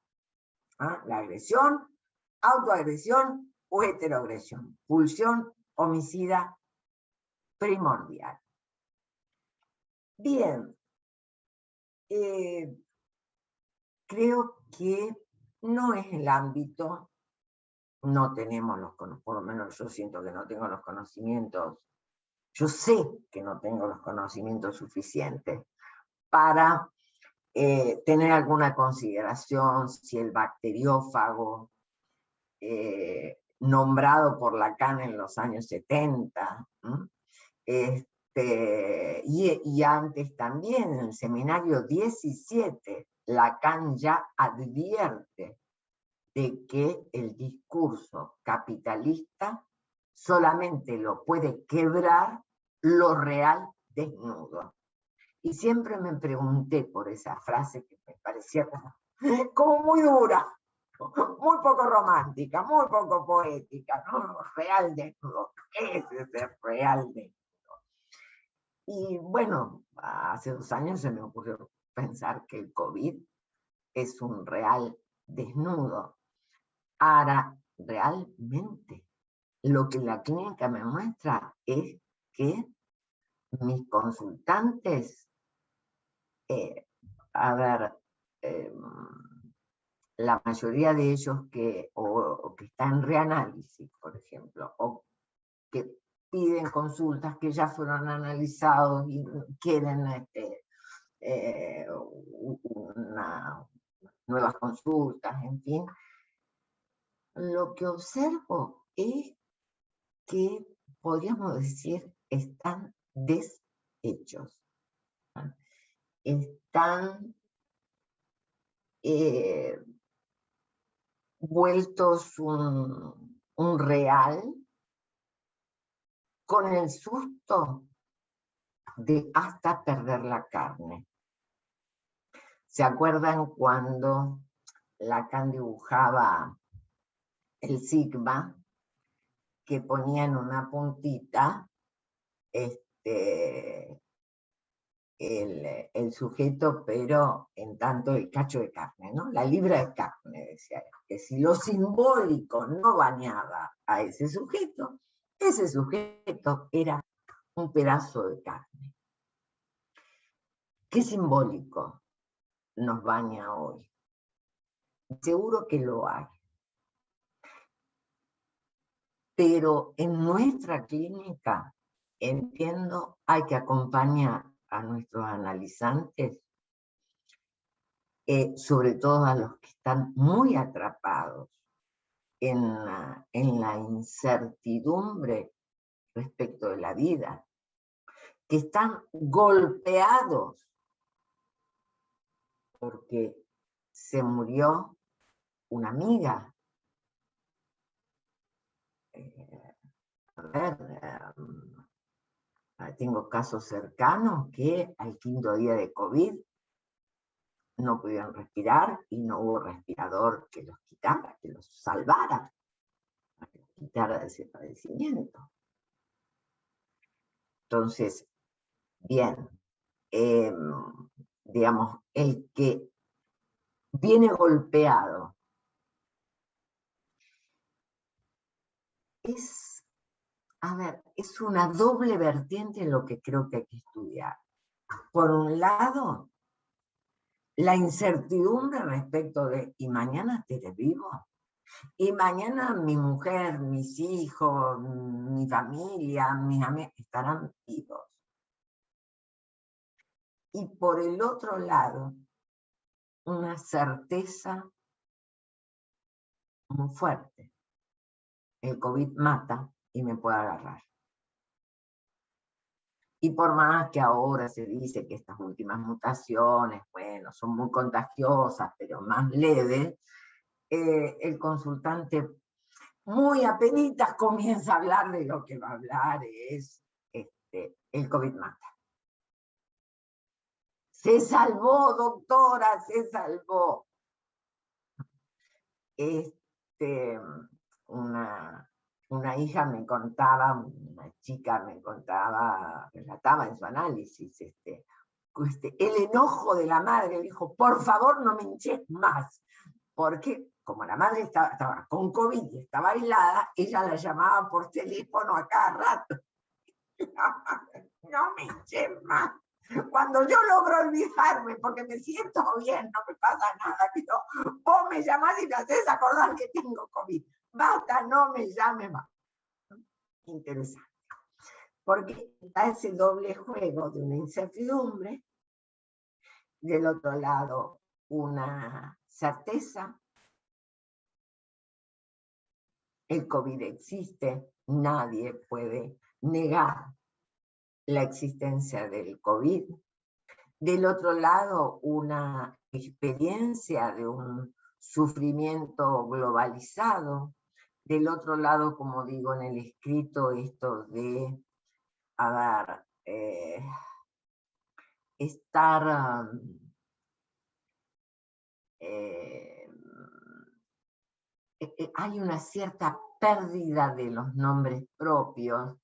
¿Ah? La agresión, autoagresión o heteroagresión, pulsión homicida primordial. Bien, creo que no es el ámbito, no tenemos por lo menos yo siento que no tengo los conocimientos, yo sé que no tengo los conocimientos suficientes para tener alguna consideración si el bacteriófago nombrado por Lacan en los años 70, y antes también, en el seminario 17, Lacan ya advierte de que el discurso capitalista solamente lo puede quebrar lo real desnudo. Y siempre me pregunté por esa frase que me parecía como muy dura, muy poco romántica, muy poco poética, ¿no? Real desnudo. ¿Qué es ese real desnudo? Y bueno, hace 2 años se me ocurrió pensar que el COVID es un real desnudo. Ahora, realmente, lo que la clínica me muestra es que mis consultantes, eh, a ver, eh, la mayoría de ellos o que están en reanálisis, por ejemplo, o que piden consultas que ya fueron analizados y quieren nuevas consultas, en fin, lo que observo es que podríamos decir están deshechos, están vueltos un real con el susto de hasta perder la carne. ¿Se acuerdan cuando Lacan dibujaba el sigma, que ponía en una puntita el sujeto, pero en tanto el cacho de carne, ¿no? La libra de carne, decía él, que si lo simbólico no bañaba a ese sujeto era un pedazo de carne. ¿Qué simbólico nos baña hoy? Seguro que lo hay. Pero en nuestra clínica, entiendo, hay que acompañar a nuestros analizantes, sobre todo a los que están muy atrapados en la incertidumbre respecto de la vida, que están golpeados porque se murió una amiga. A ver, tengo casos cercanos que al 5.º día de COVID no pudieron respirar y no hubo respirador que los quitara, que los salvara, que los quitara de ese padecimiento. Entonces, bien, digamos, el que viene golpeado es una doble vertiente en lo que creo que hay que estudiar. Por un lado, la incertidumbre respecto de, ¿y mañana estaré vivo? Y mañana mi mujer, mis hijos, mi familia, mis amigos estarán vivos. Y por el otro lado, una certeza muy fuerte. El COVID mata y me puede agarrar. Y por más que ahora se dice que estas últimas mutaciones, bueno, son muy contagiosas, pero más leves, el consultante muy apenitas comienza a hablar de lo que va a hablar es el COVID mata. Se salvó, doctora, se salvó. Una hija me contaba, una chica me contaba, relataba en su análisis, el enojo de la madre, dijo, por favor no me hinches más, porque como la madre estaba con COVID y estaba aislada, ella la llamaba por teléfono a cada rato. No me hinches más. Cuando yo logro olvidarme, porque me siento bien, no me pasa nada, pero vos me llamás y me haces acordar que tengo COVID. Basta, no me llame más. Interesante. Porque está ese doble juego de una incertidumbre, del otro lado una certeza. El COVID existe, nadie puede negar la existencia del COVID. Del otro lado, una experiencia de un sufrimiento globalizado. Del otro lado, como digo en el escrito, esto de, estar hay una cierta pérdida de los nombres propios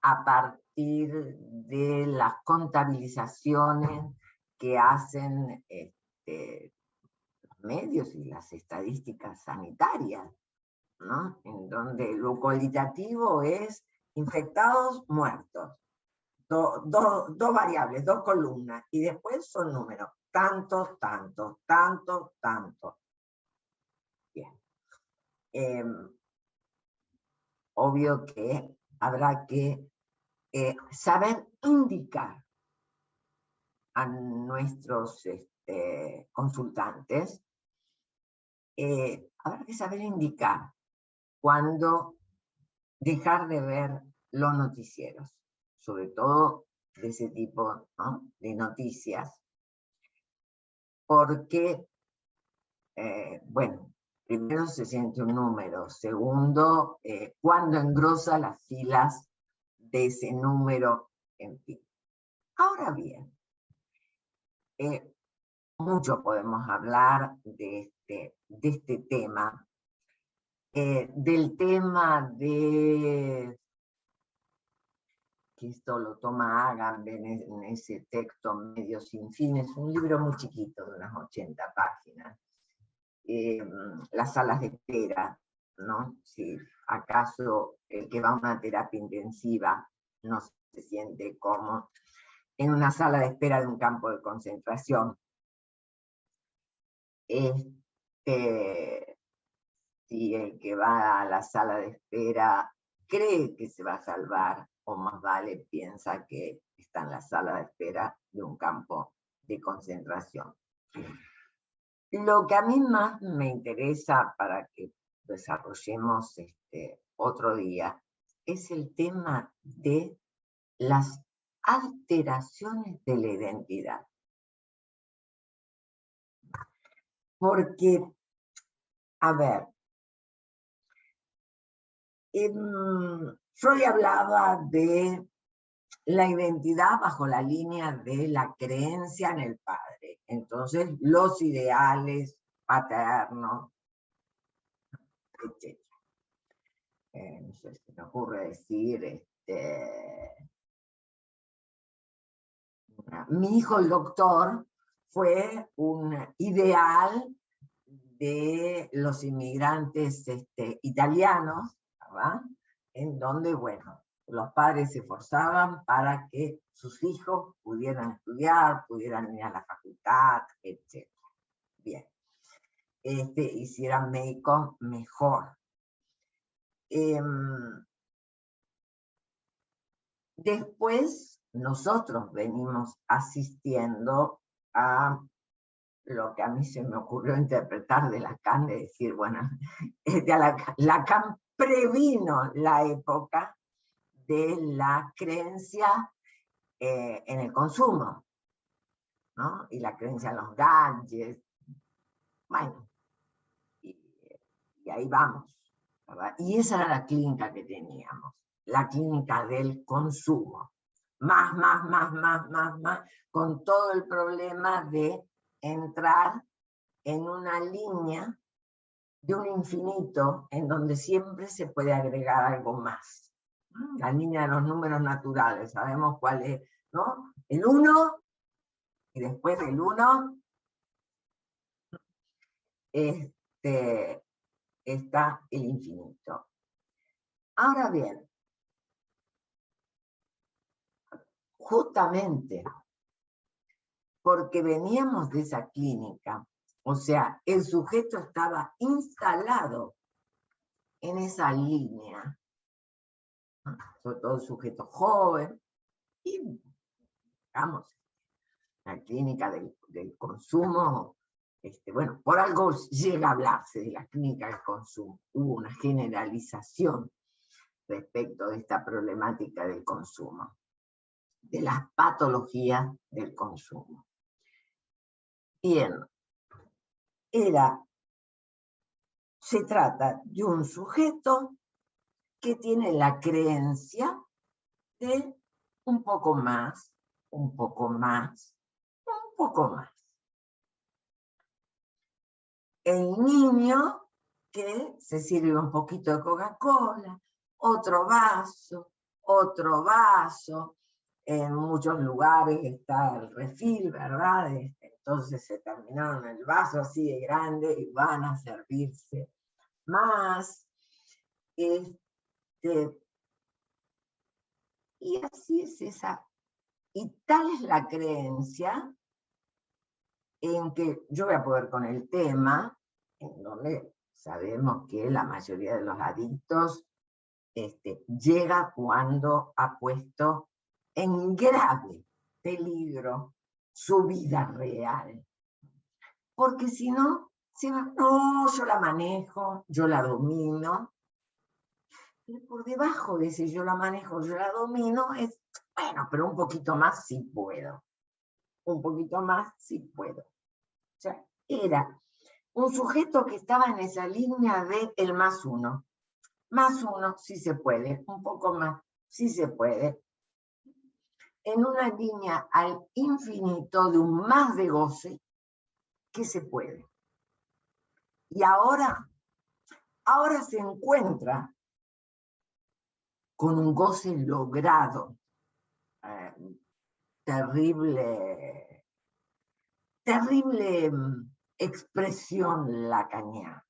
a partir partir de las contabilizaciones que hacen los medios y las estadísticas sanitarias, ¿no? En donde lo cualitativo es infectados, muertos. Dos variables, dos columnas, y después son números. Tantos, tantos, tantos, tantos. Bien. Obvio que habrá que saber indicar a nuestros consultantes, habrá que saber indicar cuándo dejar de ver los noticieros, sobre todo de ese tipo, ¿no?, de noticias, porque, bueno, primero se siente un número, segundo, cuando engrosa las filas de ese número, en fin. Ahora bien, mucho podemos hablar de este tema, del tema de, que esto lo toma Agamben en ese texto Medio sin fines, un libro muy chiquito de unas 80 páginas, las salas de espera, ¿no? Si acaso el que va a una terapia intensiva no se siente como en una sala de espera de un campo de concentración. Si el que va a la sala de espera cree que se va a salvar, o más vale piensa que está en la sala de espera de un campo de concentración. Lo que a mí más me interesa para que desarrollemos otro día es el tema de las alteraciones de la identidad. Porque, a ver, Freud hablaba de la identidad bajo la línea de la creencia en el padre. Entonces, los ideales paternos, etc. No sé, se me ocurre decir, mi hijo el doctor fue un ideal de los inmigrantes italianos, ¿verdad?, en donde, bueno, los padres se esforzaban para que sus hijos pudieran estudiar, pudieran ir a la facultad, etc. Bien. Y si eran médicos, mejor. Después, nosotros venimos asistiendo a lo que a mí se me ocurrió interpretar de Lacan, de decir, bueno, Lacan previno la época de la creencia en el consumo, ¿no? Y la creencia en los gadgets. Bueno, y ahí vamos, ¿verdad? Y esa era la clínica que teníamos, la clínica del consumo. Más, con todo el problema de entrar en una línea de un infinito en donde siempre se puede agregar algo más. La línea de los números naturales, sabemos cuál es, ¿no? El 1, y después del 1 está el infinito. Ahora bien, justamente porque veníamos de esa clínica, o sea, el sujeto estaba instalado en esa línea, ¿no?, sobre todo el sujeto joven, y, digamos, la clínica del consumo, bueno, por algo llega a hablarse de la clínica del consumo. Hubo una generalización respecto de esta problemática del consumo, de las patologías del consumo. Bien, se trata de un sujeto que tiene la creencia de un poco más, un poco más, un poco más. El niño que se sirve un poquito de Coca-Cola, otro vaso, otro vaso. En muchos lugares está el refil, ¿verdad? Entonces se terminaron el vaso así de grande y van a servirse más. Y así es esa. Y tal es la creencia en que yo voy a poder con el tema, en donde sabemos que la mayoría de los adictos llega cuando ha puesto en grave peligro su vida real. Porque si no, no, yo la manejo, yo la domino. Y por debajo de ese yo la manejo, yo la domino, es, bueno, pero un poquito más sí puedo. Un poquito más sí puedo. O sea, era un sujeto que estaba en esa línea de el más uno. Más uno, sí se puede. Un poco más, sí se puede. En una línea al infinito de un más de goce que se puede. Y ahora se encuentra con un goce logrado. Terrible expresión lacaniana.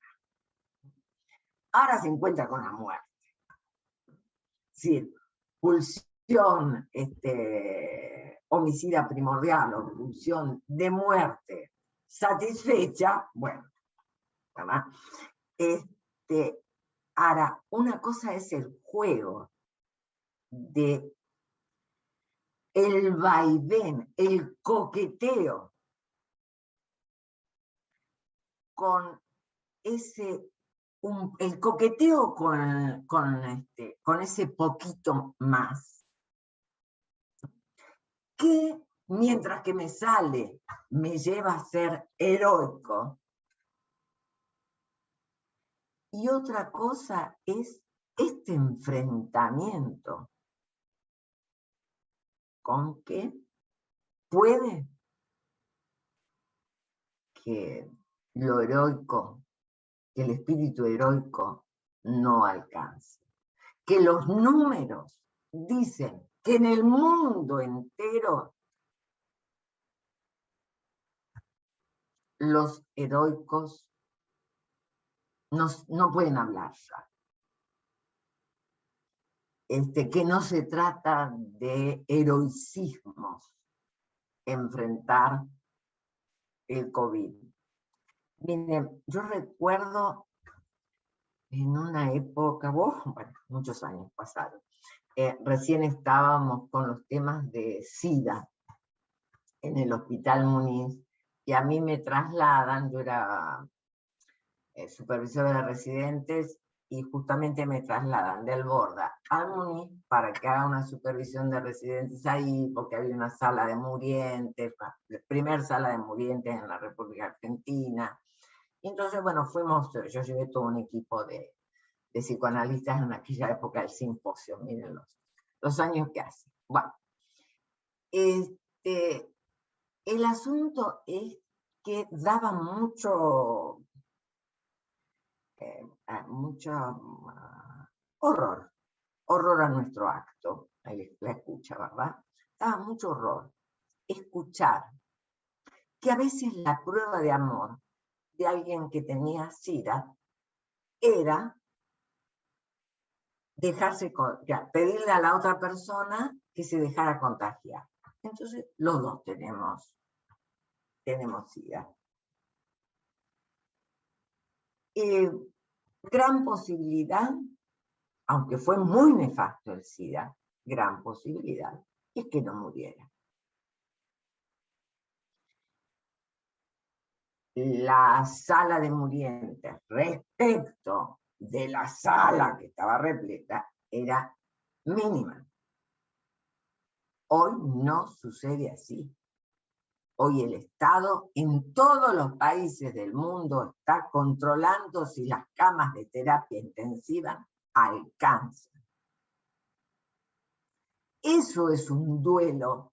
Ahora se encuentra con la muerte. Es decir, pulsión homicida primordial o pulsión de muerte satisfecha, bueno, ¿verdad? Ahora, una cosa es el juego de el vaivén, el coqueteo con ese, el coqueteo con ese poquito más, que mientras que me sale, me lleva a ser heroico. Y otra cosa es este enfrentamiento con que puede que lo heroico, que el espíritu heroico no alcance. Que los números dicen que en el mundo entero los heroicos no pueden hablar ya. Que no se trata de heroicismos enfrentar el COVID. Miren, yo recuerdo en una época, bueno, muchos años pasaron, recién estábamos con los temas de SIDA en el Hospital Muniz, y a mí me trasladan, yo era supervisora de residentes, y justamente me trasladan de Alborda al Muniz para que haga una supervisión de residentes ahí, porque había una sala de murientes, la primera sala de murientes en la República Argentina. Y entonces, bueno, yo llevé todo un equipo de psicoanalistas en aquella época del simposio, miren los años que hace. Bueno, el asunto es que daba mucho horror a nuestro acto, ahí la escucha, ¿verdad? Daba mucho horror escuchar que a veces la prueba de amor de alguien que tenía SIDA era pedirle a la otra persona que se dejara contagiar. Entonces, los dos tenemos SIDA. Gran posibilidad, aunque fue muy nefasto el SIDA, gran posibilidad es que no muriera. La sala de murientes respecto de la sala que estaba repleta era mínima. Hoy no sucede así. Hoy el Estado en todos los países del mundo está controlando si las camas de terapia intensiva alcanzan. Eso es un duelo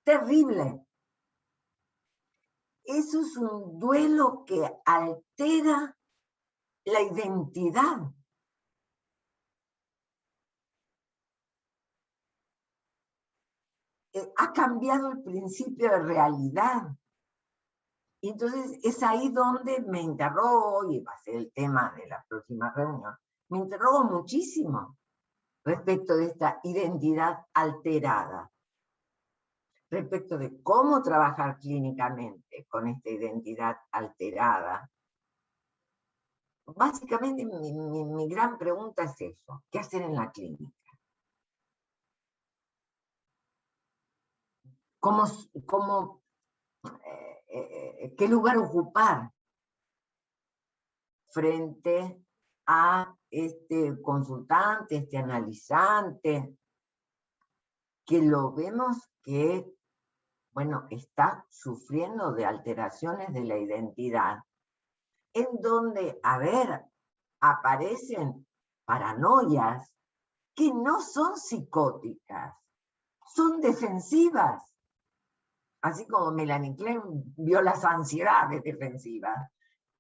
terrible. Eso es un duelo que altera la identidad. ha cambiado el principio de realidad. Y entonces es ahí donde me interrogo, y va a ser el tema de la próxima reunión, me interrogo muchísimo respecto de esta identidad alterada, respecto de cómo trabajar clínicamente con esta identidad alterada. Básicamente mi gran pregunta es eso, ¿qué hacer en la clínica? ¿Qué lugar ocupar frente a este consultante, este analizante, que lo vemos que, bueno, está sufriendo de alteraciones de la identidad, en donde, a ver, aparecen paranoias que no son psicóticas, son defensivas. Así como Melanie Klein vio las ansiedades defensivas,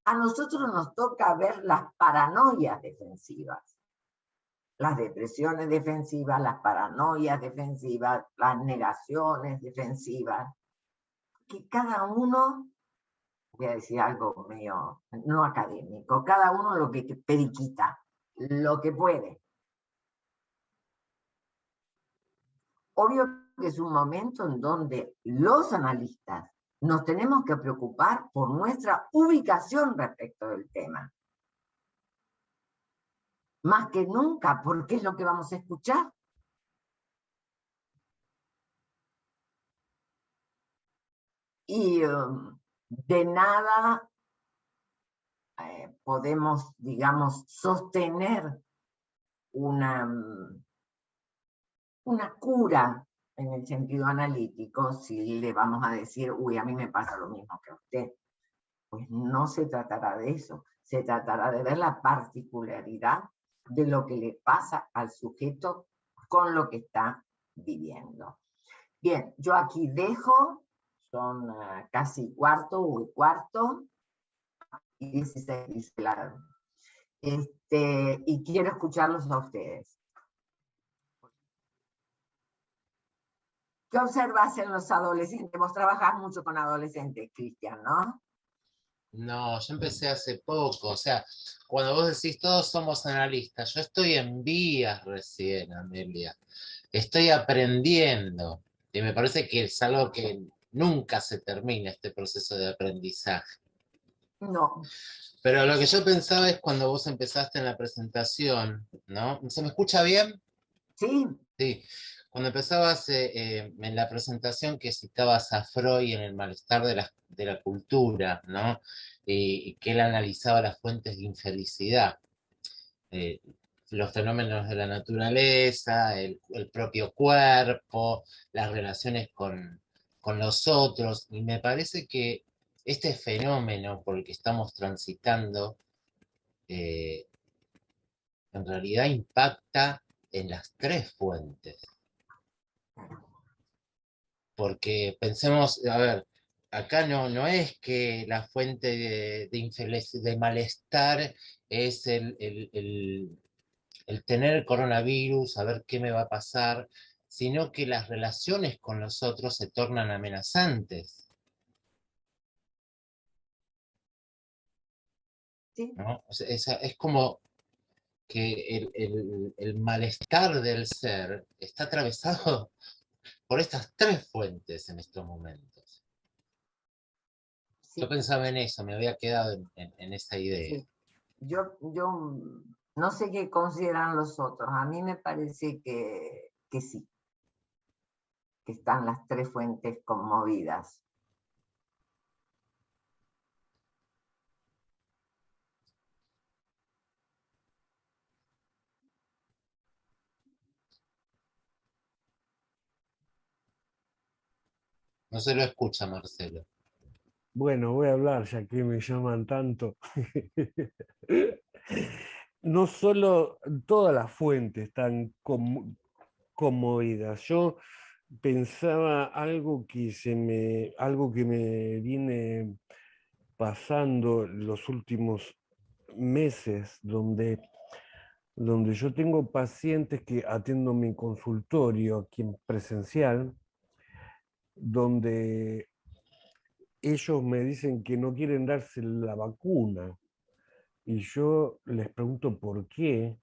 a nosotros nos toca ver las paranoias defensivas, las depresiones defensivas, las paranoias defensivas, las negaciones defensivas, que cada uno, voy a decir algo medio no académico, cada uno lo que periquita, lo que puede. Obvio que es un momento en donde los analistas nos tenemos que preocupar por nuestra ubicación respecto del tema. Más que nunca, porque es lo que vamos a escuchar. Y de nada podemos, digamos, sostener una cura en el sentido analítico si le vamos a decir, uy, a mí me pasa lo mismo que a usted. Pues no se tratará de eso, se tratará de ver la particularidad de lo que le pasa al sujeto con lo que está viviendo. Bien, yo aquí dejo, son casi cuarto y 16, claro. Y quiero escucharlos a ustedes. ¿Qué observas en los adolescentes? Vos trabajás mucho con adolescentes, Cristian, ¿no? No, yo empecé hace poco, o sea, cuando vos decís todos somos analistas, yo estoy en vías recién, Amelia, estoy aprendiendo y me parece que es algo que nunca se termina este proceso de aprendizaje. No. Pero lo que yo pensaba es cuando vos empezaste en la presentación, ¿no? ¿Se me escucha bien? Sí. Sí. Cuando empezabas en la presentación que citabas a Freud en el malestar de la cultura, ¿no? Y que él analizaba las fuentes de infelicidad, eh, los fenómenos de la naturaleza, el propio cuerpo, las relaciones con los otros, y me parece que este fenómeno por el que estamos transitando, eh, en realidad impacta en las tres fuentes. Porque pensemos, a ver, acá no es que la fuente de malestar es el tener el coronavirus, saber qué me va a pasar, sino que las relaciones con los otros se tornan amenazantes, Sí. ¿no? O sea, es como que el malestar del ser está atravesado por estas tres fuentes en estos momentos. Yo Sí, pensaba en eso, me había quedado en esa idea. sí. Yo no sé qué consideran los otros. A mí me parece que sí, que están las tres fuentes conmovidas. No se lo escucha, Marcelo. Bueno, voy a hablar ya que me llaman tanto. No solo todas las fuentes están conmovidas. Yo pensaba algo que me viene pasando los últimos meses, donde yo tengo pacientes que atiendo mi consultorio aquí en presencial, donde ellos me dicen que no quieren darse la vacuna y yo les pregunto por qué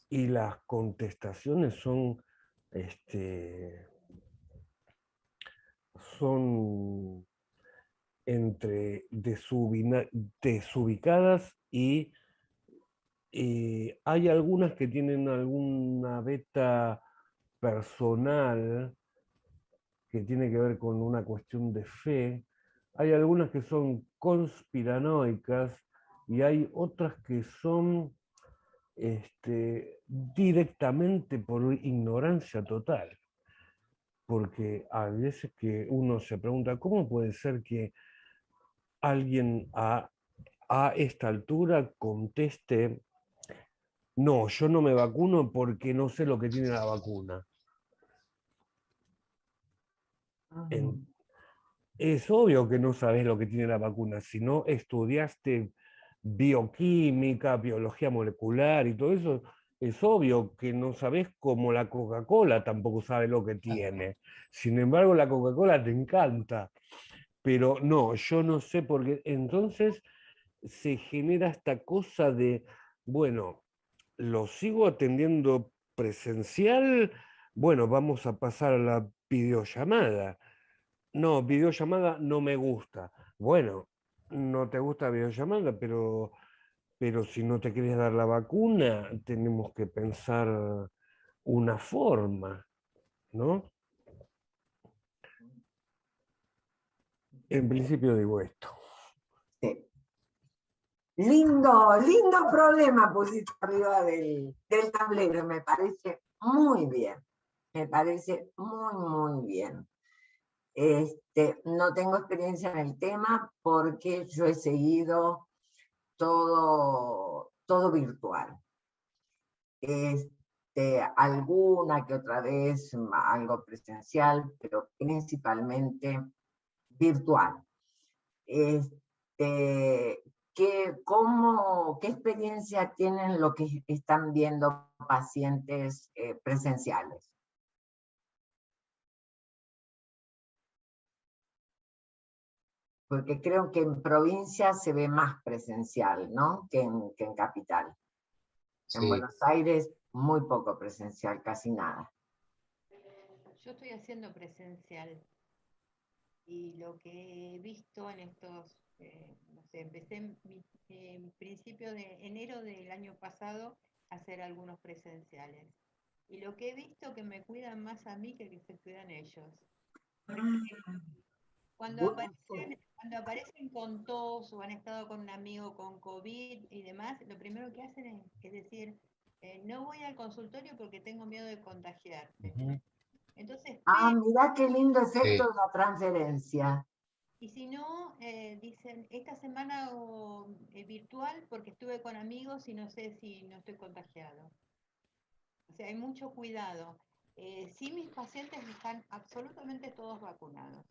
y las contestaciones son, son entre desubicadas y hay algunas que tienen alguna beta personal que tiene que ver con una cuestión de fe, hay algunas que son conspiranoicas y hay otras que son directamente por ignorancia total, porque a veces que uno se pregunta, ¿cómo puede ser que alguien a esta altura conteste, no, yo no me vacuno porque no sé lo que tiene la vacuna? En- es obvio que no sabes lo que tiene la vacuna, si no estudiaste bioquímica, biología molecular y todo eso, es obvio que no sabes cómo la Coca-Cola tampoco sabe lo que tiene. Sin embargo, la Coca-Cola te encanta, pero no, yo no sé por qué. Entonces se genera esta cosa de, bueno, lo sigo atendiendo presencial, bueno, vamos a pasar a la videollamada. No, videollamada no me gusta. Bueno, no te gusta videollamada, pero si no te quieres dar la vacuna, tenemos que pensar una forma, ¿no? En principio digo esto. Sí. Lindo, lindo problema pusiste arriba del tablero, me parece muy bien, me parece muy bien. No tengo experiencia en el tema porque yo he seguido todo virtual. Alguna que otra vez algo presencial, pero principalmente virtual. ¿Qué experiencia tienen lo que están viendo pacientes presenciales? Porque creo que en provincia se ve más presencial, ¿no? Que en capital. En Sí. Buenos Aires, muy poco presencial, casi nada. Yo estoy haciendo presencial y lo que he visto en estos, no sé, empecé en principio de enero del año pasado a hacer algunos presenciales. Y lo que he visto que me cuidan más a mí que se cuidan ellos. Porque cuando aparecen con tos o han estado con un amigo con COVID y demás, lo primero que hacen es decir, no voy al consultorio porque tengo miedo de contagiarte. Ujú. Entonces, Mirá qué lindo efecto Sí. de la transferencia. y si no, dicen, esta semana virtual porque estuve con amigos y no sé si no estoy contagiado. O sea, hay mucho cuidado. Sí, mis pacientes están absolutamente todos vacunados.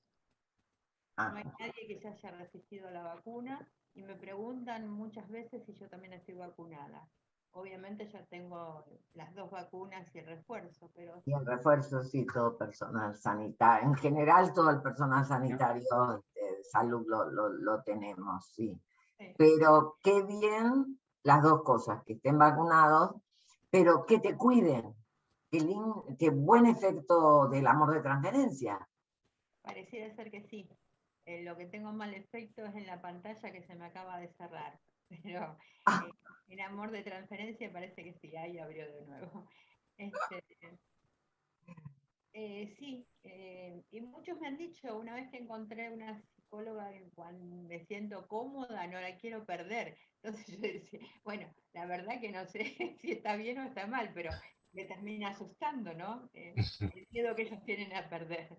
No hay nadie que se haya resistido a la vacuna y me preguntan muchas veces si yo también estoy vacunada. Obviamente ya tengo las 2 vacunas y el refuerzo, pero... Y el refuerzo, sí, todo personal sanitario. En general, todo el personal sanitario de salud lo tenemos, sí. Sí. Pero qué bien las dos cosas, que estén vacunados, pero que te cuiden. Qué buen efecto del amor de transferencia. Pareciera ser que sí. Lo que tengo mal efecto es en la pantalla que se me acaba de cerrar. Pero el amor de transferencia parece que sí, ahí abrió de nuevo. Sí, y muchos me han dicho, una vez que encontré una psicóloga cuando me siento cómoda, no la quiero perder. Entonces yo decía, bueno, la verdad que no sé si está bien o está mal, pero me termina asustando, ¿no? El miedo que ellos tienen a perder.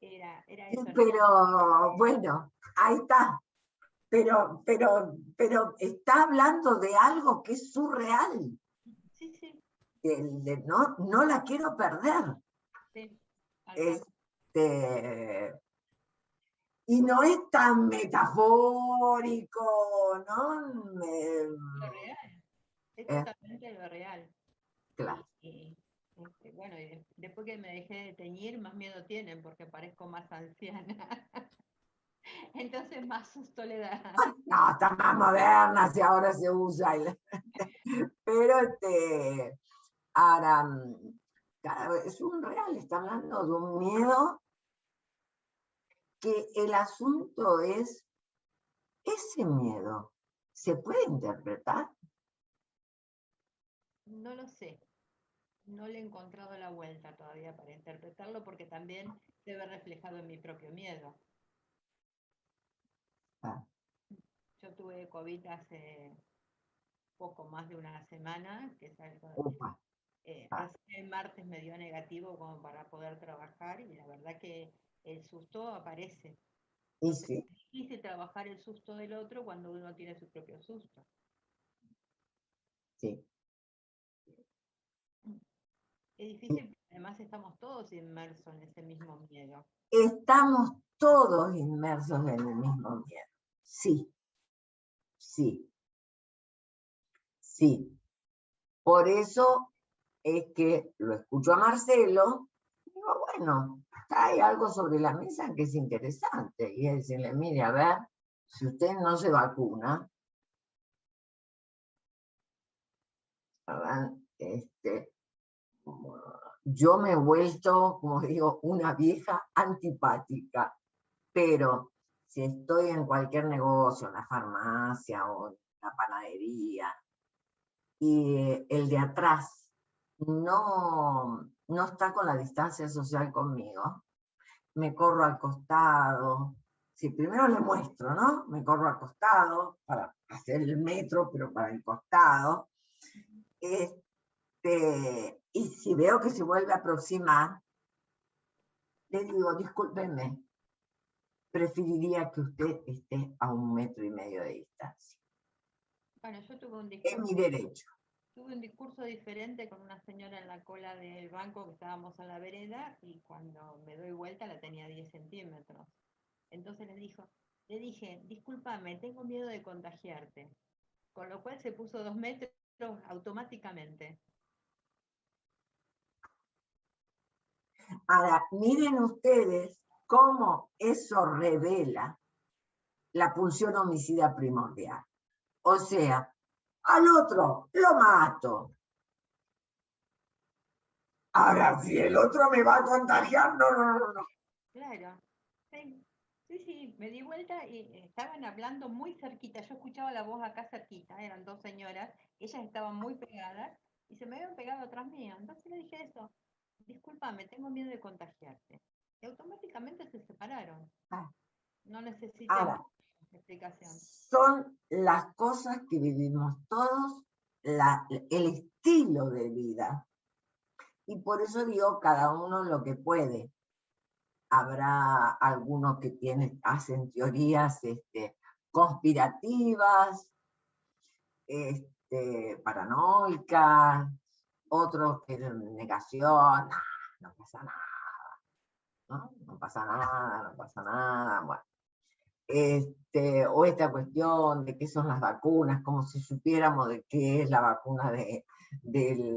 Era eso. Pero bueno, ahí está. Pero está hablando de algo que es surreal. Sí, sí. No la quiero perder. Sí, y no es tan metafórico, ¿no? lo real, es totalmente lo real. Claro. Bueno, y después que me dejé de teñir, más miedo tienen porque parezco más anciana. Entonces más susto le da. No, están más modernas y ahora se usa. Pero ahora, cada vez es un real, está hablando de un miedo, que el asunto es, ese miedo, ¿se puede interpretar? No lo sé. No le he encontrado la vuelta todavía para interpretarlo porque también se ve reflejado en mi propio miedo. Ah, Yo tuve COVID hace poco más de una semana, que es algo, upa, ah, recién el martes me dio negativo como para poder trabajar y la verdad que el susto aparece. y Entonces sí, es difícil trabajar el susto del otro cuando uno tiene su propio susto. sí. Es difícil, porque además estamos todos inmersos en ese mismo miedo. Estamos todos inmersos en el mismo miedo. Sí, sí, sí. Por eso es que lo escucho a Marcelo, y digo, bueno, hay algo sobre la mesa que es interesante. Y es decirle, mire, a ver, si usted no se vacuna, ¿verdad? Yo me he vuelto, como digo, una vieja antipática, pero si estoy en cualquier negocio, en la farmacia o en la panadería, y el de atrás no está con la distancia social conmigo, me corro al costado. Sí, primero le muestro, ¿no? Me corro al costado para hacer el metro, pero para el costado. Y si veo que se vuelve a aproximar, le digo, discúlpenme, preferiría que usted esté a 1,5 metros de distancia. Bueno, yo Es mi derecho. tuve un discurso diferente con una señora en la cola del banco que estábamos a la vereda y cuando me doy vuelta la tenía 10 centímetros. Entonces le dije, discúlpame, tengo miedo de contagiarte. Con lo cual se puso 2 metros automáticamente. Ahora, miren ustedes cómo eso revela la pulsión homicida primordial. O sea, al otro lo mato. Ahora, si el otro me va a contagiar, no. Claro. Sí, sí, sí, me di vuelta y estaban hablando muy cerquita. Yo escuchaba la voz acá cerquita, eran dos señoras, ellas estaban muy pegadas y se me habían pegado atrás mío. Entonces le dije eso, discúlpame, tengo miedo de contagiarte. Y automáticamente se separaron. No necesité Ahora, más explicación. son las cosas que vivimos todos, el estilo de vida. Y por eso digo, cada uno lo que puede. Habrá algunos que hacen teorías conspirativas, paranoicas, otros que negación, no pasa nada, ¿no? No pasa nada, no pasa nada, bueno. O esta cuestión de qué son las vacunas, como si supiéramos de qué es la vacuna de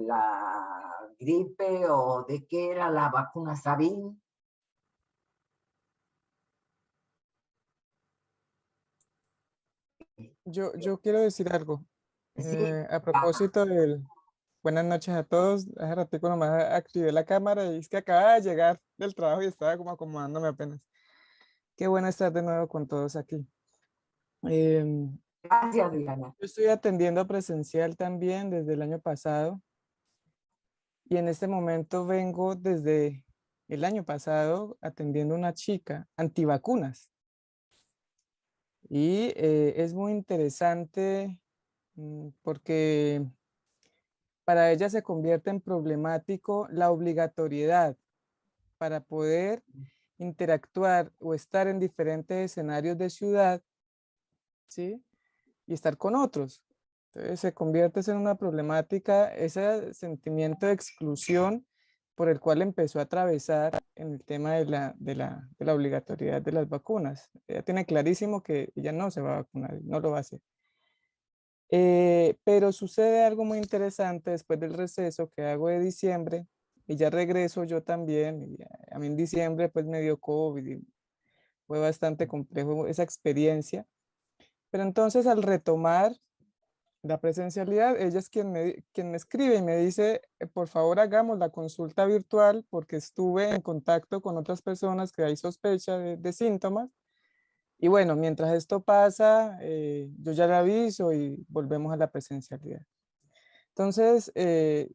la gripe o de qué era la vacuna Sabin. Yo quiero decir algo. Sí, A propósito del... Buenas noches a todos. Hace ratico nomás activé la cámara y es que acababa de llegar del trabajo y estaba como acomodándome apenas. Qué bueno estar de nuevo con todos aquí. Yo gracias, Diana. estoy atendiendo presencial también desde el año pasado y en este momento vengo desde el año pasado atendiendo a una chica antivacunas. Y es muy interesante porque para ella se convierte en problemático la obligatoriedad para poder interactuar o estar en diferentes escenarios de ciudad, ¿sí? Y estar con otros. Entonces se convierte en una problemática, ese sentimiento de exclusión por el cual empezó a atravesar en el tema de la obligatoriedad de las vacunas. Ella tiene clarísimo que ella no se va a vacunar, no lo va a hacer. Pero sucede algo muy interesante después del receso que hago de diciembre. y ya regreso yo también. Y a mí en diciembre pues me dio COVID y fue bastante complejo esa experiencia. Pero entonces al retomar la presencialidad, ella es quien me escribe y me dice, por favor hagamos la consulta virtual porque estuve en contacto con otras personas que hay sospecha de síntomas. Y bueno, mientras esto pasa, yo ya le aviso y volvemos a la presencialidad. Entonces,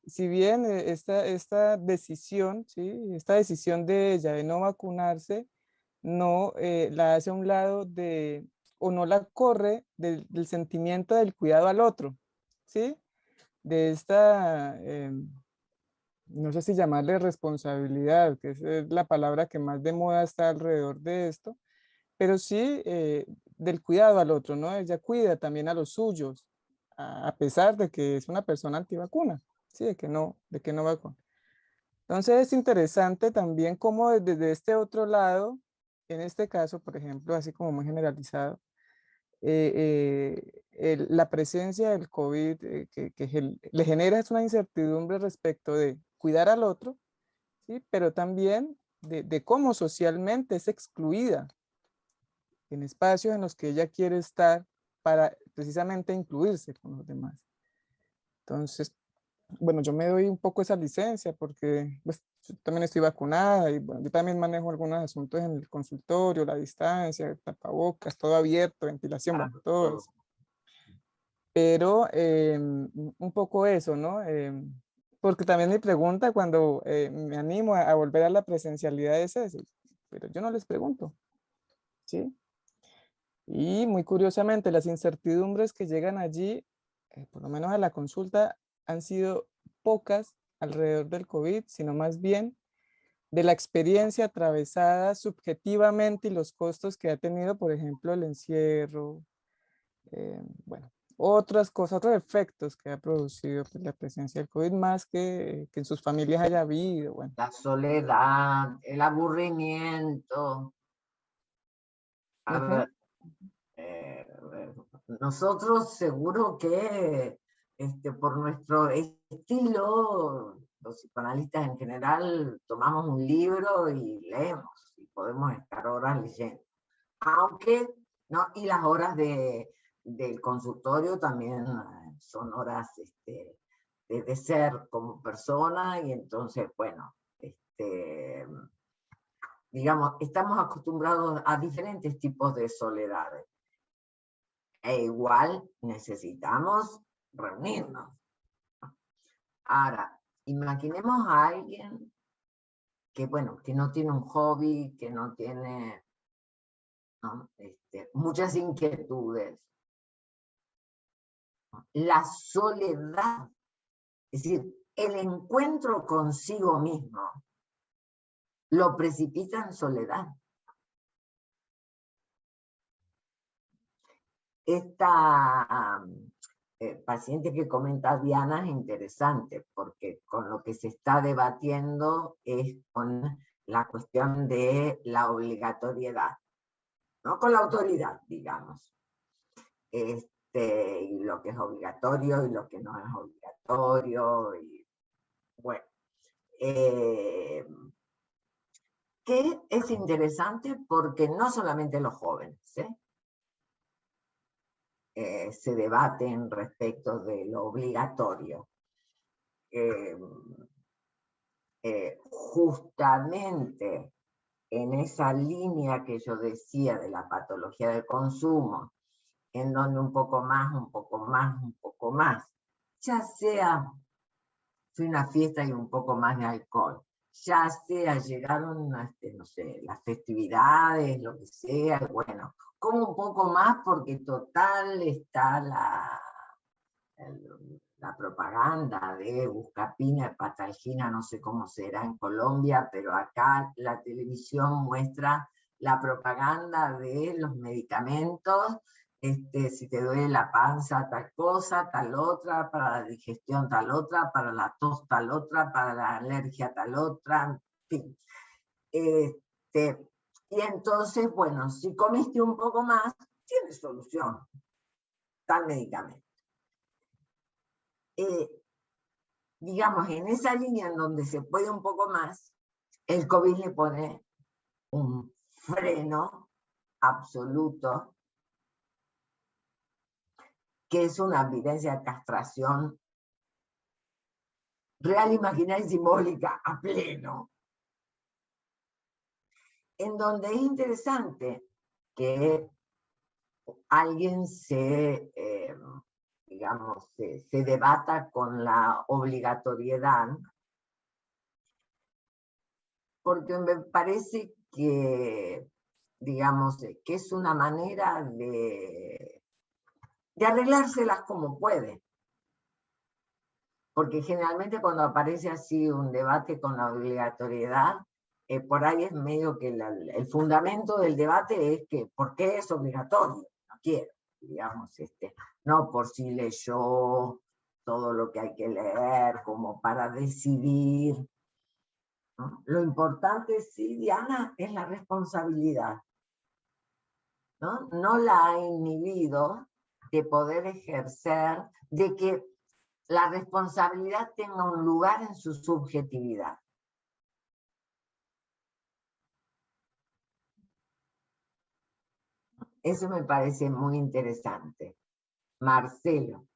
si bien esta decisión, ¿sí? Esta decisión de ella de no vacunarse, no la hace a un lado o no la corre del sentimiento del cuidado al otro, ¿sí? De esta, no sé si llamarle responsabilidad, que es la palabra que más de moda está alrededor de esto, pero sí del cuidado al otro, ¿no? Ella cuida también a los suyos, a pesar de que es una persona antivacuna, ¿sí? De que no vacuna. Entonces es interesante también cómo desde este otro lado, en este caso, por ejemplo, así como muy generalizado, la presencia del COVID le genera es una incertidumbre respecto de cuidar al otro, ¿sí? Pero también de cómo socialmente es excluida en espacios en los que ella quiere estar para precisamente incluirse con los demás. Entonces, bueno, yo me doy un poco esa licencia porque pues, yo también estoy vacunada y bueno, yo también manejo algunos asuntos en el consultorio, la distancia, el tapabocas, todo abierto, ventilación, bueno, todo eso. Pero un poco eso, ¿no? Porque también mi pregunta cuando me animo a volver a la presencialidad es eso, pero yo no les pregunto, ¿sí? Y muy curiosamente, las incertidumbres que llegan allí, por lo menos a la consulta, han sido pocas alrededor del COVID, sino más bien de la experiencia atravesada subjetivamente y los costos que ha tenido, por ejemplo, el encierro, bueno, otras cosas, otros efectos que ha producido pues, la presencia del COVID, más que en sus familias haya habido. Bueno. La soledad, el aburrimiento. A ver, nosotros seguro que por nuestro estilo, los psicoanalistas en general, tomamos un libro y leemos, y podemos estar horas leyendo. Aunque, ¿no? Y las horas del consultorio también son horas de ser como persona, y entonces, bueno, digamos, estamos acostumbrados a diferentes tipos de soledades. E igual necesitamos reunirnos. Ahora, imaginemos a alguien que, bueno, que no tiene un hobby, que no tiene, ¿no? Muchas inquietudes. La soledad, es decir, el encuentro consigo mismo, lo precipita en soledad. Esta paciente que comenta Diana es interesante, porque con lo que se está debatiendo es con la cuestión de la obligatoriedad, no con la autoridad, digamos. Y lo que es obligatorio y lo que no es obligatorio. Y, bueno, que es interesante porque no solamente los jóvenes se debaten respecto de lo obligatorio. Justamente en esa línea que yo decía de la patología del consumo, en donde un poco más, un poco más, un poco más, ya sea fue una fiesta y un poco más de alcohol, ya sea llegaron, no sé, las festividades, lo que sea, bueno, como un poco más porque total está la propaganda de Buscapina, Patalgina, no sé cómo será en Colombia, pero acá la televisión muestra la propaganda de los medicamentos, si te duele la panza, tal cosa, tal otra, para la digestión, tal otra, para la tos, tal otra, para la alergia, tal otra, en fin. Y entonces, bueno, si comiste un poco más, tienes solución, tal medicamento. digamos, en esa línea en donde se puede un poco más, el COVID le pone un freno absoluto, que es una evidencia de castración real, imaginaria y simbólica a pleno, en donde es interesante que alguien digamos, se debata con la obligatoriedad, porque me parece que, digamos, que es una manera de arreglárselas como puede. Porque generalmente cuando aparece así un debate con la obligatoriedad, por ahí es medio que el fundamento del debate es que, ¿por qué es obligatorio? No quiero, digamos, no por si leyó todo lo que hay que leer, como para decidir, ¿no? Lo importante, sí, Diana, es la responsabilidad, ¿no? No la ha inhibido de poder ejercer, de que la responsabilidad tenga un lugar en su subjetividad. Eso me parece muy interesante. Marcelo.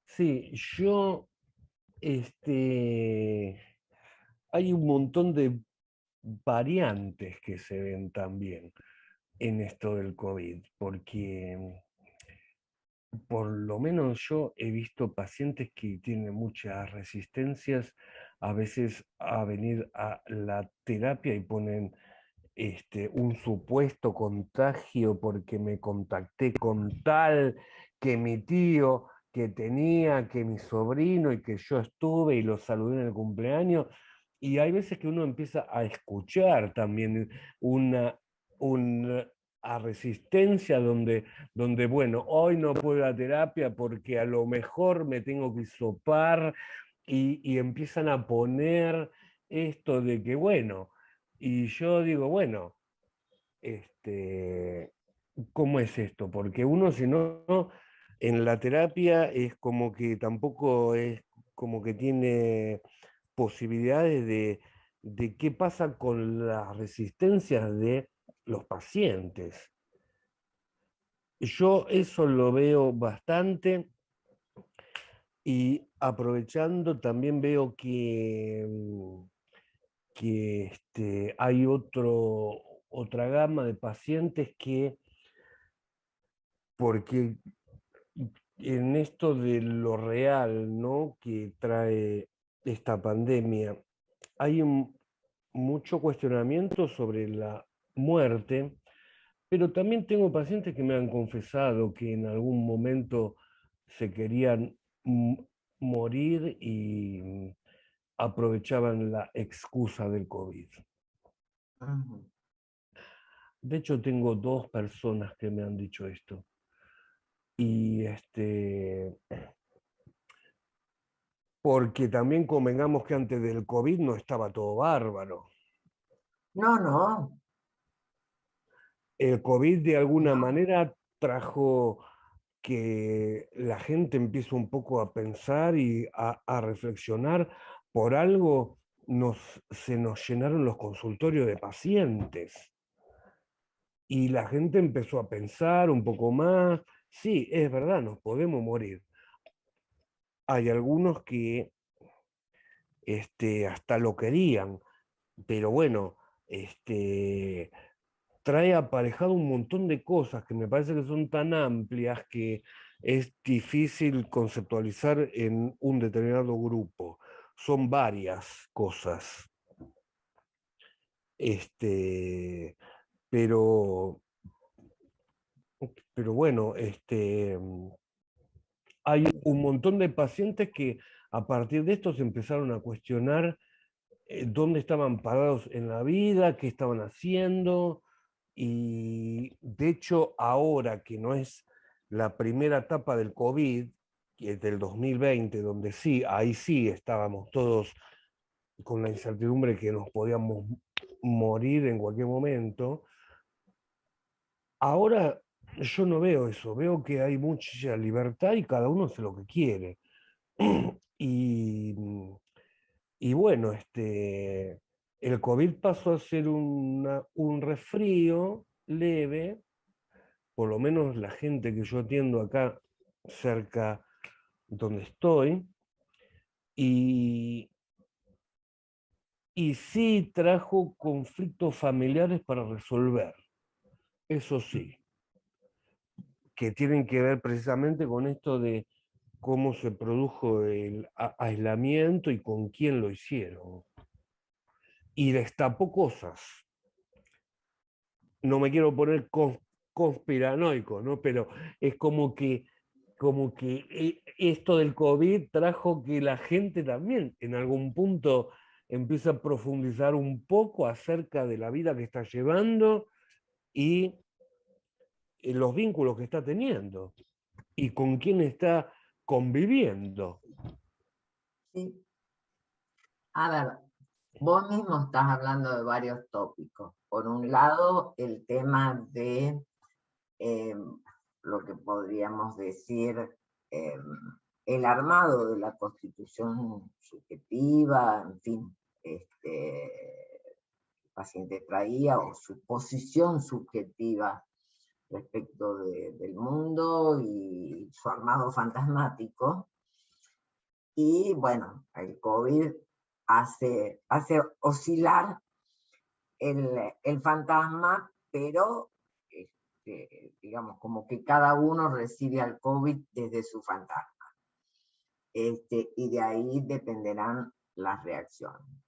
Sí, hay un montón de variantes que se ven también en esto del COVID, porque por lo menos yo he visto pacientes que tienen muchas resistencias a veces a venir a la terapia y ponen un supuesto contagio porque me contacté con tal, que mi tío, que tenía, que mi sobrino y que yo estuve y lo saludé en el cumpleaños. Y hay veces que uno empieza a escuchar también una resistencia donde, bueno, hoy no puedo ir a terapia porque a lo mejor me tengo que hisopar y empiezan a poner esto de que, bueno, y yo digo, bueno, ¿cómo es esto? Porque uno, si no, en la terapia es como que tampoco es como que tiene posibilidades de qué pasa con las resistencias de los pacientes. Yo eso lo veo bastante y aprovechando también veo que hay otra gama de pacientes que, porque en esto de lo real, ¿no?, que trae esta pandemia, hay mucho cuestionamiento sobre la muerte, pero también tengo pacientes que me han confesado que en algún momento se querían morir y aprovechaban la excusa del COVID. Uh-huh. De hecho, tengo 2 personas que me han dicho esto. Y porque también convengamos que antes del COVID no estaba todo bárbaro. No, no. El COVID de alguna manera trajo que la gente empiece un poco a pensar y a reflexionar. Por algo se nos llenaron los consultorios de pacientes. Y la gente empezó a pensar un poco más. Sí, es verdad, nos podemos morir. Hay algunos que hasta lo querían, pero bueno, trae aparejado un montón de cosas que me parece que son tan amplias que es difícil conceptualizar en un determinado grupo. Son varias cosas. Pero, pero bueno, hay un montón de pacientes que a partir de esto se empezaron a cuestionar dónde estaban parados en la vida, qué estaban haciendo, y de hecho ahora que no es la primera etapa del COVID, que es del 2020, donde sí, ahí sí estábamos todos con la incertidumbre que nos podíamos morir en cualquier momento, ahora yo no veo eso, veo que hay mucha libertad y cada uno hace lo que quiere. Y, y bueno, el COVID pasó a ser un resfrío leve, por lo menos la gente que yo atiendo acá cerca donde estoy, y, y sí trajo conflictos familiares para resolver, eso sí, que tienen que ver precisamente con esto de cómo se produjo el aislamiento y con quién lo hicieron. Y destapó cosas. No me quiero poner conspiranoico, ¿no? Pero es como que esto del COVID trajo que la gente también en algún punto empieza a profundizar un poco acerca de la vida que está llevando y los vínculos que está teniendo y con quién está conviviendo. Sí. A ver, vos mismo estás hablando de varios tópicos. Por un lado, el tema de lo que podríamos decir eh, el armado de la constitución subjetiva, en fin, el paciente traía, o su posición subjetiva respecto del mundo y su armado fantasmático. Y bueno, el COVID hace oscilar el fantasma, pero digamos, como que cada uno recibe al COVID desde su fantasma. Y de ahí dependerán las reacciones.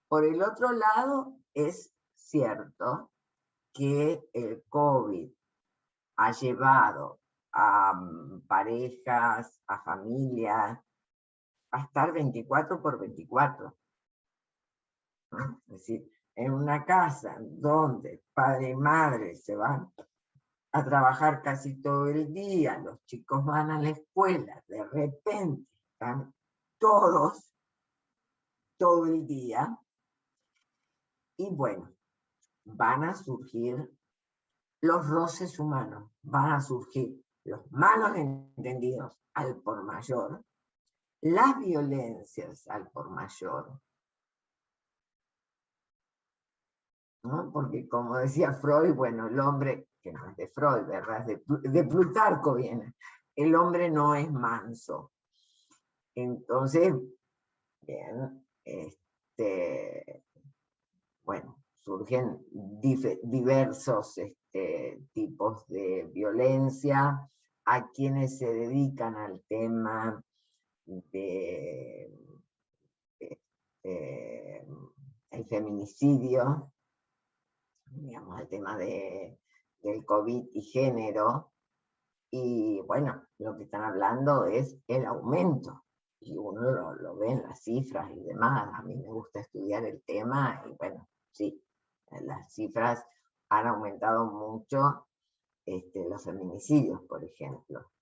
Por el otro lado, es cierto que el COVID ha llevado a parejas, a familias, a estar 24/24. ¿no? Es decir, en una casa donde padre y madre se van a trabajar casi todo el día, los chicos van a la escuela, de repente están todos, todo el día, y bueno, van a surgir los roces humanos, van a surgir los malos entendidos al por mayor, las violencias al por mayor, ¿no? Porque como decía Freud, bueno, el hombre, que no es de Freud, ¿verdad? De Plutarco viene, el hombre no es manso. Entonces, bien, bueno, surgen diversos tipos de violencia. A quienes se dedican al tema de el feminicidio, digamos, el tema del COVID y género, y bueno, lo que están hablando es el aumento, y uno lo ve en las cifras y demás. A mí me gusta estudiar el tema, y bueno, sí, las cifras han aumentado mucho, los feminicidios, por ejemplo,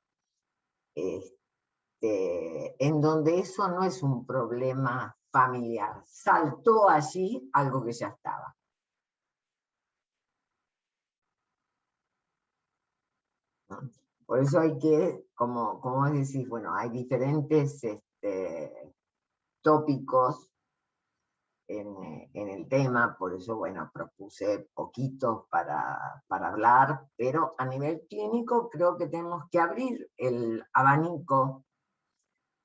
en donde eso no es un problema familiar, saltó allí algo que ya estaba. ¿no? Por eso hay que, como vos decís, bueno, hay diferentes tópicos en el tema, por eso, bueno, propuse poquitos para hablar, pero a nivel clínico creo que tenemos que abrir el abanico,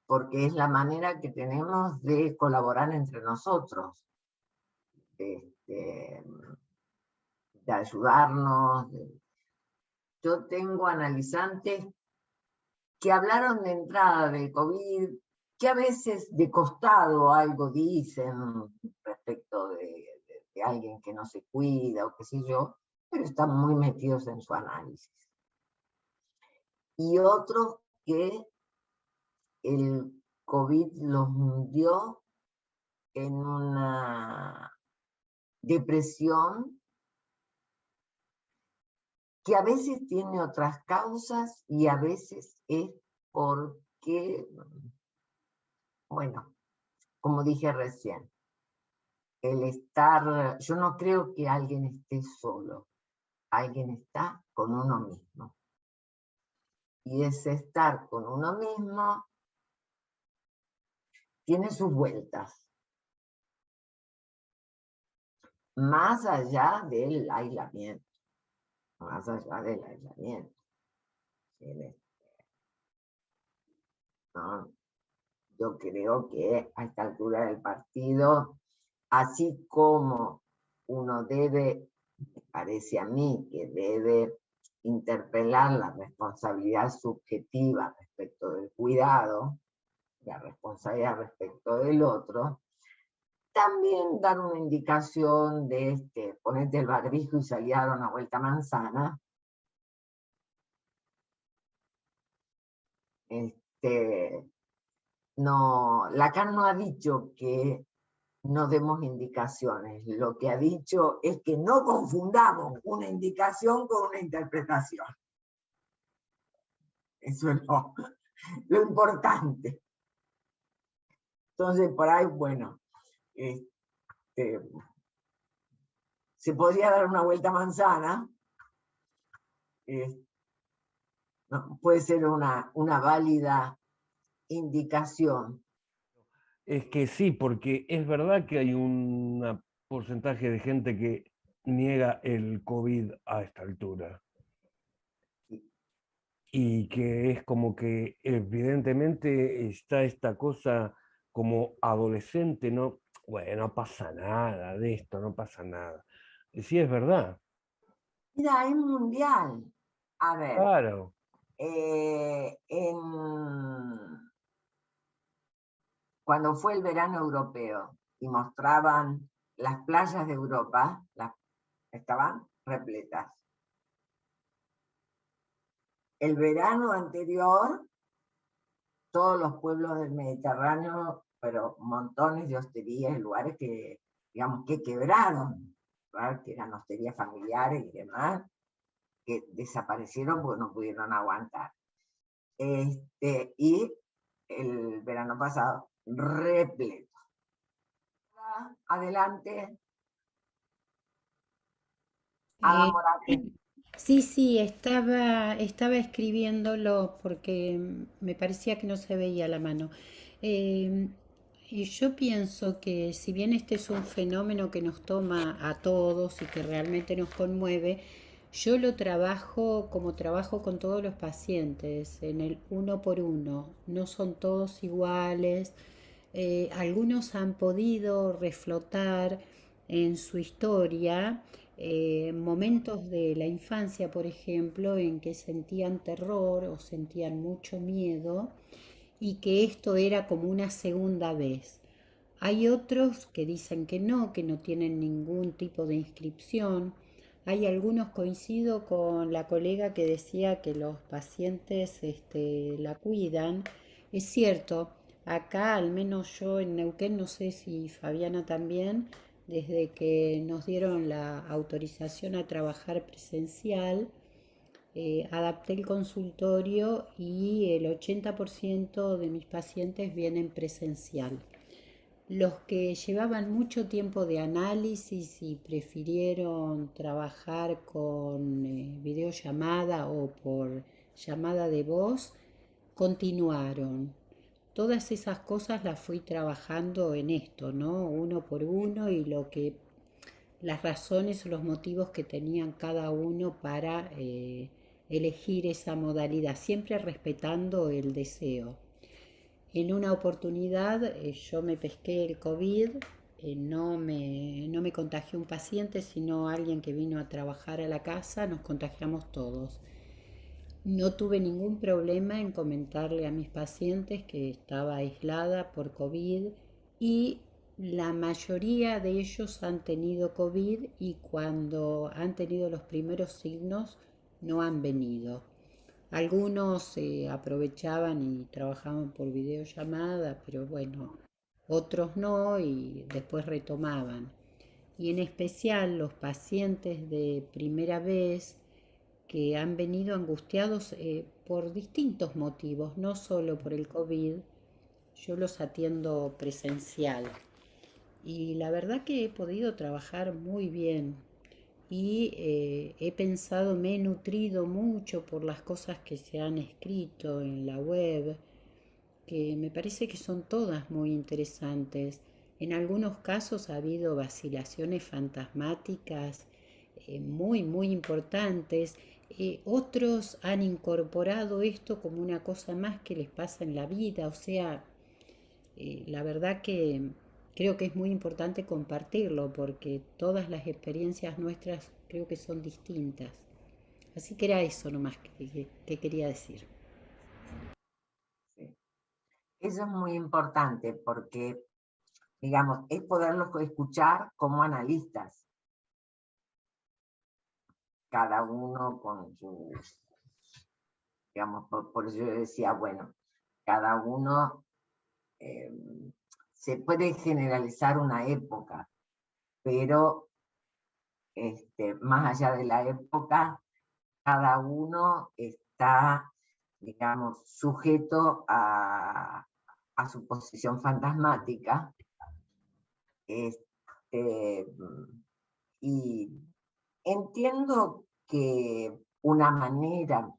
porque es la manera que tenemos de colaborar entre nosotros, de ayudarnos. Yo tengo analizantes que hablaron de entrada del COVID, que a veces de costado algo dicen respecto de alguien que no se cuida o qué sé yo, pero están muy metidos en su análisis. Y otros que el COVID los hundió en una depresión que a veces tiene otras causas y a veces es porque, bueno, como dije recién, el yo no creo que alguien esté solo, alguien está con uno mismo. y ese estar con uno mismo tiene sus vueltas, más allá del aislamiento, más allá del aislamiento. ¿No? Yo creo que a esta altura del partido, así como uno debe, me parece a mí, que debe interpelar la responsabilidad subjetiva respecto del cuidado, la responsabilidad respecto del otro, también dar una indicación de ponete el barbijo y salir a dar una vuelta a manzana. No, Lacan no ha dicho que no demos indicaciones, lo que ha dicho es que no confundamos una indicación con una interpretación. Eso es lo importante. Entonces, por ahí, bueno, se podría dar una vuelta a manzana, no, puede ser una válida indicación. Es que sí, porque es verdad que hay un porcentaje de gente que niega el COVID a esta altura. Y que es como que evidentemente está esta cosa como adolescente, ¿no? Bueno, no pasa nada de esto, no pasa nada. Y sí, es verdad. Mira, es mundial. A ver, Claro. Cuando fue el verano europeo y mostraban las playas de Europa, estaban repletas. El verano anterior, todos los pueblos del Mediterráneo, pero montones de hosterías, lugares que, digamos, que quebraron, ¿verdad? Que eran hosterías familiares y demás, que desaparecieron porque no pudieron aguantar. Y el verano pasado, repleto. Adelante. Ada Morate. Sí, estaba escribiéndolo porque me parecía que no se veía la mano. Y yo pienso que si bien este es un fenómeno que nos toma a todos y que realmente nos conmueve, yo lo trabajo como trabajo con todos los pacientes, en el uno por uno. No son todos iguales. Algunos han podido reflotar en su historia momentos de la infancia, por ejemplo, en que sentían terror o sentían mucho miedo y que esto era como una segunda vez. Hay otros que dicen que no tienen ningún tipo de inscripción. Hay algunos, coincido con la colega que decía que los pacientes la cuidan. Es cierto, acá al menos yo en Neuquén, no sé si Fabiana también, desde que nos dieron la autorización a trabajar presencial, adapté el consultorio y el 80% de mis pacientes vienen presencial. Los que llevaban mucho tiempo de análisis y prefirieron trabajar con videollamada o por llamada de voz, continuaron. Todas esas cosas las fui trabajando en esto, ¿no? Uno por uno y las razones o los motivos que tenían cada uno para elegir esa modalidad, siempre respetando el deseo. En una oportunidad yo me pesqué el COVID, no me contagió un paciente, sino alguien que vino a trabajar a la casa, nos contagiamos todos. No tuve ningún problema en comentarle a mis pacientes que estaba aislada por COVID y la mayoría de ellos han tenido COVID y cuando han tenido los primeros signos no han venido. Algunos aprovechaban y trabajaban por videollamada, pero bueno, otros no y después retomaban. Y en especial los pacientes de primera vez que han venido angustiados por distintos motivos, no solo por el COVID, yo los atiendo presencial. Y la verdad que he podido trabajar muy bien. y he pensado, me he nutrido mucho por las cosas que se han escrito en la web, que me parece que son todas muy interesantes. En algunos casos ha habido vacilaciones fantasmáticas muy, muy importantes. Otros han incorporado esto como una cosa más que les pasa en la vida. O sea, la verdad que creo que es muy importante compartirlo porque todas las experiencias nuestras creo que son distintas. Así que era eso nomás que quería decir. Sí. Eso es muy importante porque, digamos, es poderlos escuchar como analistas, cada uno con sus, digamos, por eso yo decía, bueno, cada uno se puede generalizar una época, pero más allá de la época, cada uno está, digamos, sujeto a su posición fantasmática. Este, y entiendo que una manera,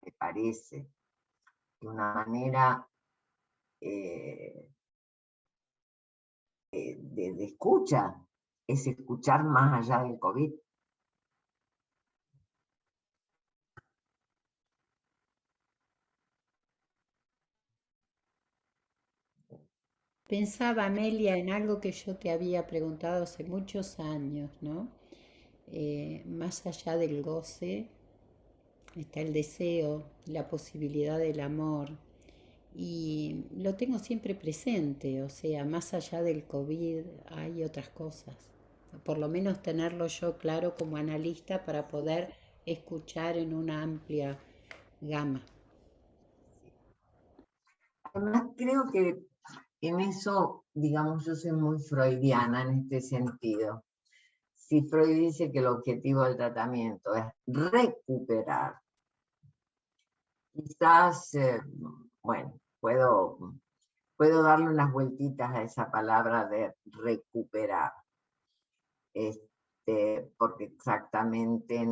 me parece, que una manera de escucha es escuchar más allá del COVID. Pensaba, Amelia, en algo que yo te había preguntado hace muchos años, ¿no? Más allá del goce está el deseo, la posibilidad del amor. Y lo tengo siempre presente, o sea, más allá del COVID hay otras cosas. Por lo menos tenerlo yo claro como analista para poder escuchar en una amplia gama. Además, creo que en eso, digamos, yo soy muy freudiana en este sentido. Si Freud dice que el objetivo del tratamiento es recuperar, quizás, bueno, puedo darle unas vueltitas a esa palabra de recuperar, porque exactamente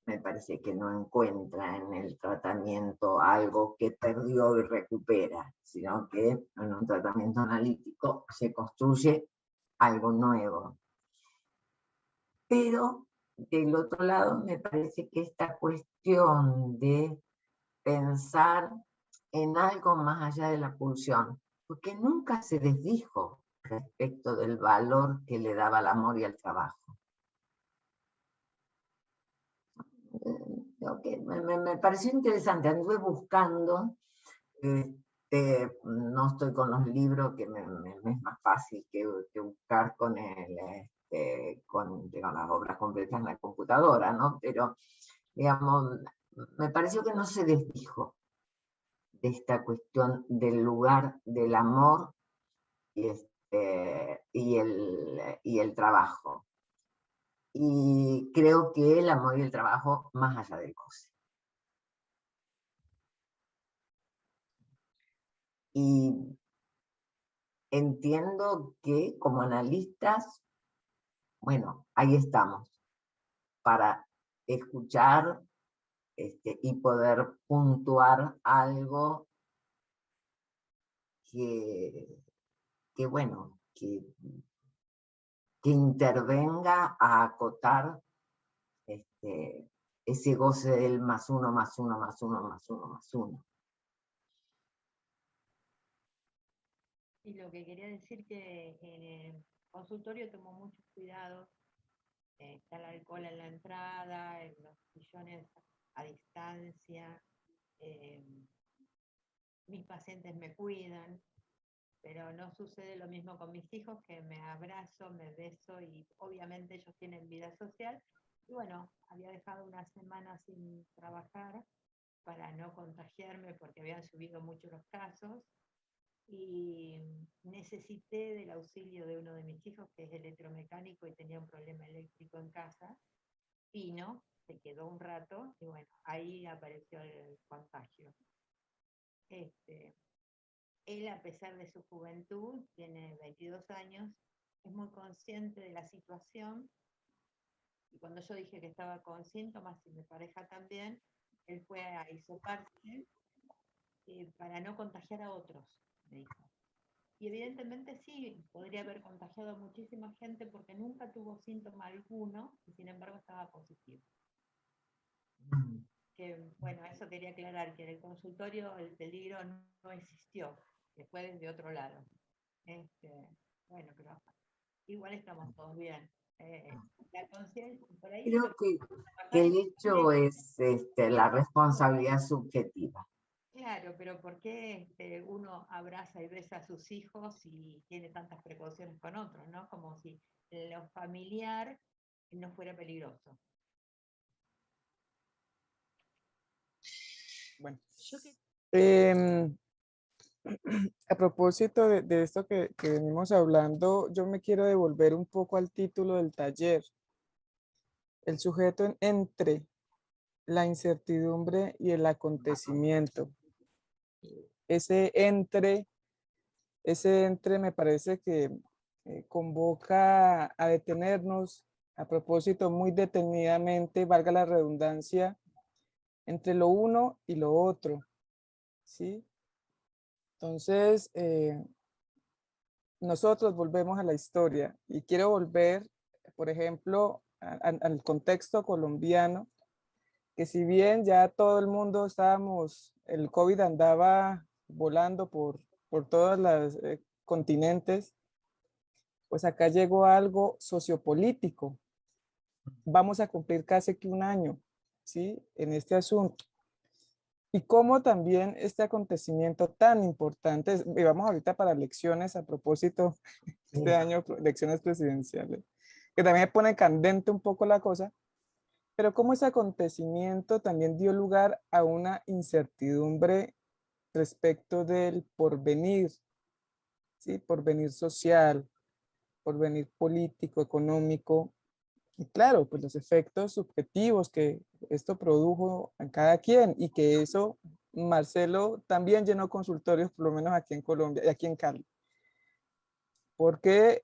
me parece que no encuentra en el tratamiento algo que perdió y recupera, sino que en un tratamiento analítico se construye algo nuevo. Pero del otro lado me parece que esta cuestión de pensar en algo más allá de la pulsión, porque nunca se desdijo respecto del valor que le daba al amor y al trabajo. Okay, me pareció interesante, anduve buscando, no estoy con los libros, que me es más fácil que buscar con, con digamos, las obras completas en la computadora, ¿no? Pero, digamos, me pareció que no se desdijo de esta cuestión del lugar del amor y, y el trabajo. Y creo que el amor y el trabajo más allá del goce. Y entiendo que como analistas, bueno, ahí estamos, para escuchar y poder puntuar algo que bueno, que intervenga a acotar ese goce del más uno, más uno, más uno, más uno, más uno. Y lo que quería decir que en el consultorio tomo muchos cuidados. Está el alcohol en la entrada, en los sillones a distancia. Mis pacientes me cuidan, pero no sucede lo mismo con mis hijos, que me abrazo, me beso y obviamente ellos tienen vida social. Y bueno, había dejado una semana sin trabajar para no contagiarme porque habían subido mucho los casos y necesité del auxilio de uno de mis hijos que es electromecánico y tenía un problema eléctrico en casa. Vino, se quedó un rato y bueno, ahí apareció el contagio. Él, a pesar de su juventud, tiene 22 años, es muy consciente de la situación. Y cuando yo dije que estaba con síntomas y mi pareja también, él fue a hisoparse para no contagiar a otros, me dijo. Y evidentemente sí, podría haber contagiado a muchísima gente porque nunca tuvo síntoma alguno y sin embargo estaba positivo. Que, bueno, eso quería aclarar, que en el consultorio el peligro no existió, que fue desde otro lado. Bueno, pero igual estamos todos bien. La conciencia, por ahí Creo que el hecho es la responsabilidad subjetiva. Claro, pero ¿por qué uno abraza y besa a sus hijos y tiene tantas precauciones con otros, ¿no? Como si lo familiar no fuera peligroso. Bueno, em, a propósito de esto que venimos hablando, yo me quiero devolver un poco al título del taller. El sujeto entre la incertidumbre y el acontecimiento. Ese entre me parece que convoca a detenernos, a propósito, muy detenidamente, valga la redundancia, entre lo uno y lo otro, ¿sí? Entonces, nosotros volvemos a la historia y quiero volver, por ejemplo, al contexto colombiano, que si bien ya todo el mundo estábamos, el COVID andaba volando por todos los continentes, pues acá llegó algo sociopolítico. Vamos a cumplir casi que un año, ¿sí? En este asunto. Y cómo también este acontecimiento tan importante, y vamos ahorita para elecciones a propósito, este año, elecciones presidenciales, que también pone candente un poco la cosa, pero cómo ese acontecimiento también dio lugar a una incertidumbre respecto del porvenir, ¿sí? Porvenir social, porvenir político, económico, y claro, pues los efectos subjetivos que esto produjo a cada quien y que eso, Marcelo también llenó consultorios, por lo menos aquí en Colombia y aquí en Cali, porque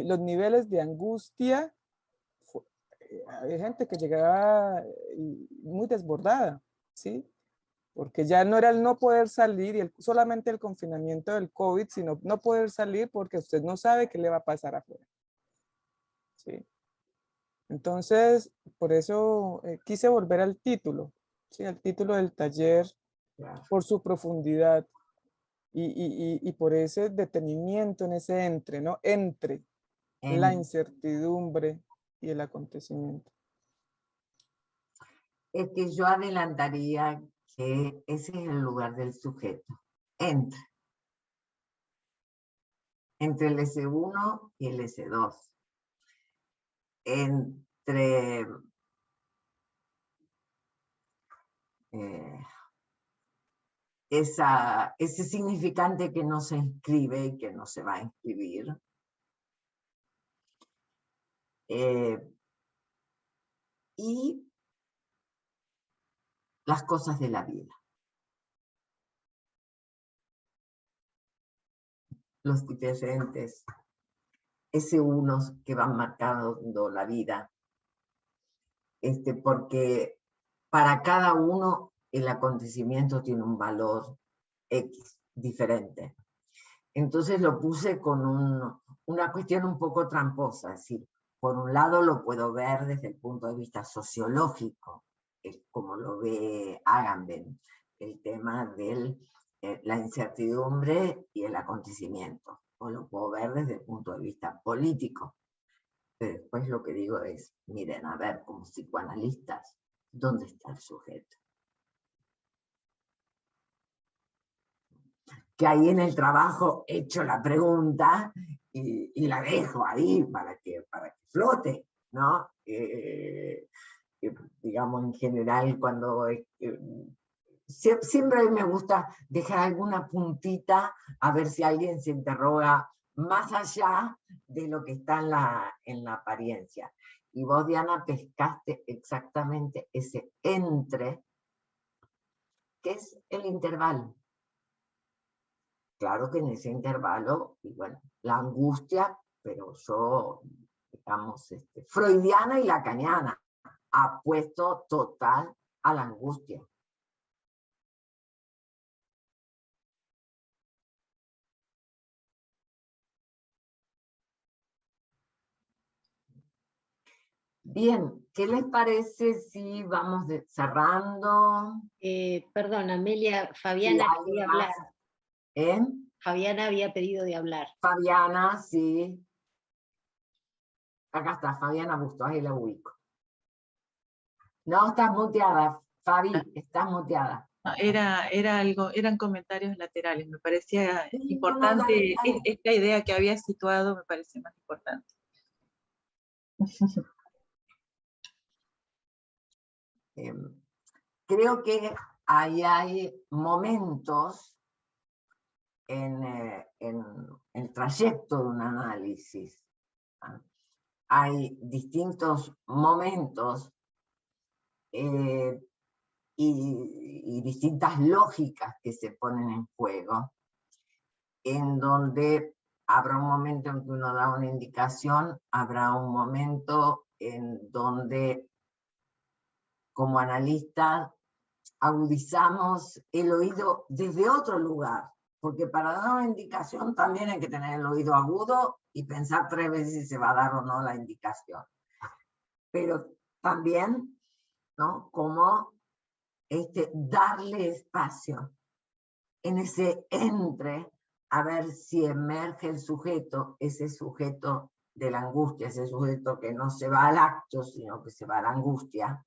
los niveles de angustia, hay gente que llegaba muy desbordada, ¿sí? Porque ya no era el no poder salir y solamente el confinamiento del COVID, sino no poder salir porque usted no sabe qué le va a pasar afuera, ¿sí? Entonces, por eso quise volver al título, ¿sí? Al título del taller, por su profundidad y por ese detenimiento en ese entre, ¿no? Entre la incertidumbre y el acontecimiento. Es que yo adelantaría que ese es el lugar del sujeto, entre el S1 y el S2, entre ese significante que no se inscribe y que no se va a inscribir, y las cosas de la vida. Los diferentes S1 que van marcando la vida, porque para cada uno el acontecimiento tiene un valor X diferente. Entonces lo puse con una cuestión un poco tramposa, es decir, por un lado lo puedo ver desde el punto de vista sociológico, como lo ve Agamben, el tema de la incertidumbre y el acontecimiento, o lo puedo ver desde el punto de vista político. Pero después lo que digo es, miren, a ver, como psicoanalistas, ¿dónde está el sujeto? Que ahí en el trabajo he hecho la pregunta y la dejo ahí para que flote, ¿no? Digamos, en general, cuando siempre me gusta dejar alguna puntita a ver si alguien se interroga más allá de lo que está en la apariencia. Y vos, Diana, pescaste exactamente ese entre, que es el intervalo. Claro que en ese intervalo, y bueno, la angustia pero yo, digamos, freudiana y lacaniana, apuesto total a la angustia. Bien, ¿qué les parece si vamos cerrando? Perdón, Amelia, ¿Y Fabiana alguien quería más? hablar. Fabiana había pedido de hablar. Fabiana, sí. Acá está, Fabiana Busto, ahí la ubico. No, estás muteada, Fabi, estás muteada. No, eran comentarios laterales, me parecía Sí, importante, no, dale, dale. esta idea que había situado me parece más importante. Creo que ahí hay momentos en el trayecto de un análisis. Hay distintos momentos y distintas lógicas que se ponen en juego, en donde habrá un momento en que uno da una indicación, habrá un momento en donde como analistas agudizamos el oído desde otro lugar, porque para dar una indicación también hay que tener el oído agudo y pensar 3 veces si se va a dar o no la indicación. Pero también, ¿no?, como darle espacio en ese entre, a ver si emerge el sujeto, ese sujeto de la angustia, ese sujeto que no se va al acto, sino que se va a la angustia,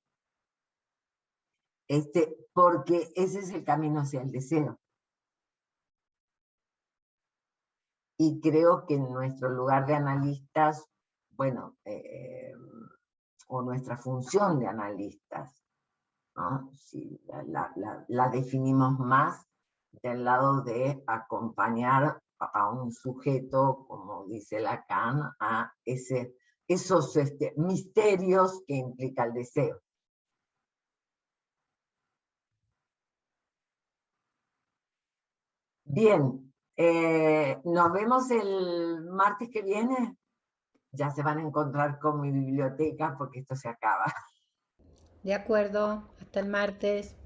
porque ese es el camino hacia el deseo. Y creo que en nuestro lugar de analistas, bueno, o nuestra función de analistas, ¿no?, si la definimos más del lado de acompañar a un sujeto, como dice Lacan, a esos misterios que implica el deseo. Bien, nos vemos el martes que viene. Ya se van a encontrar con mi biblioteca porque esto se acaba. De acuerdo, hasta el martes.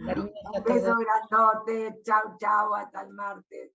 Cariños a Un beso todos. grandote, chau, chau, hasta el martes.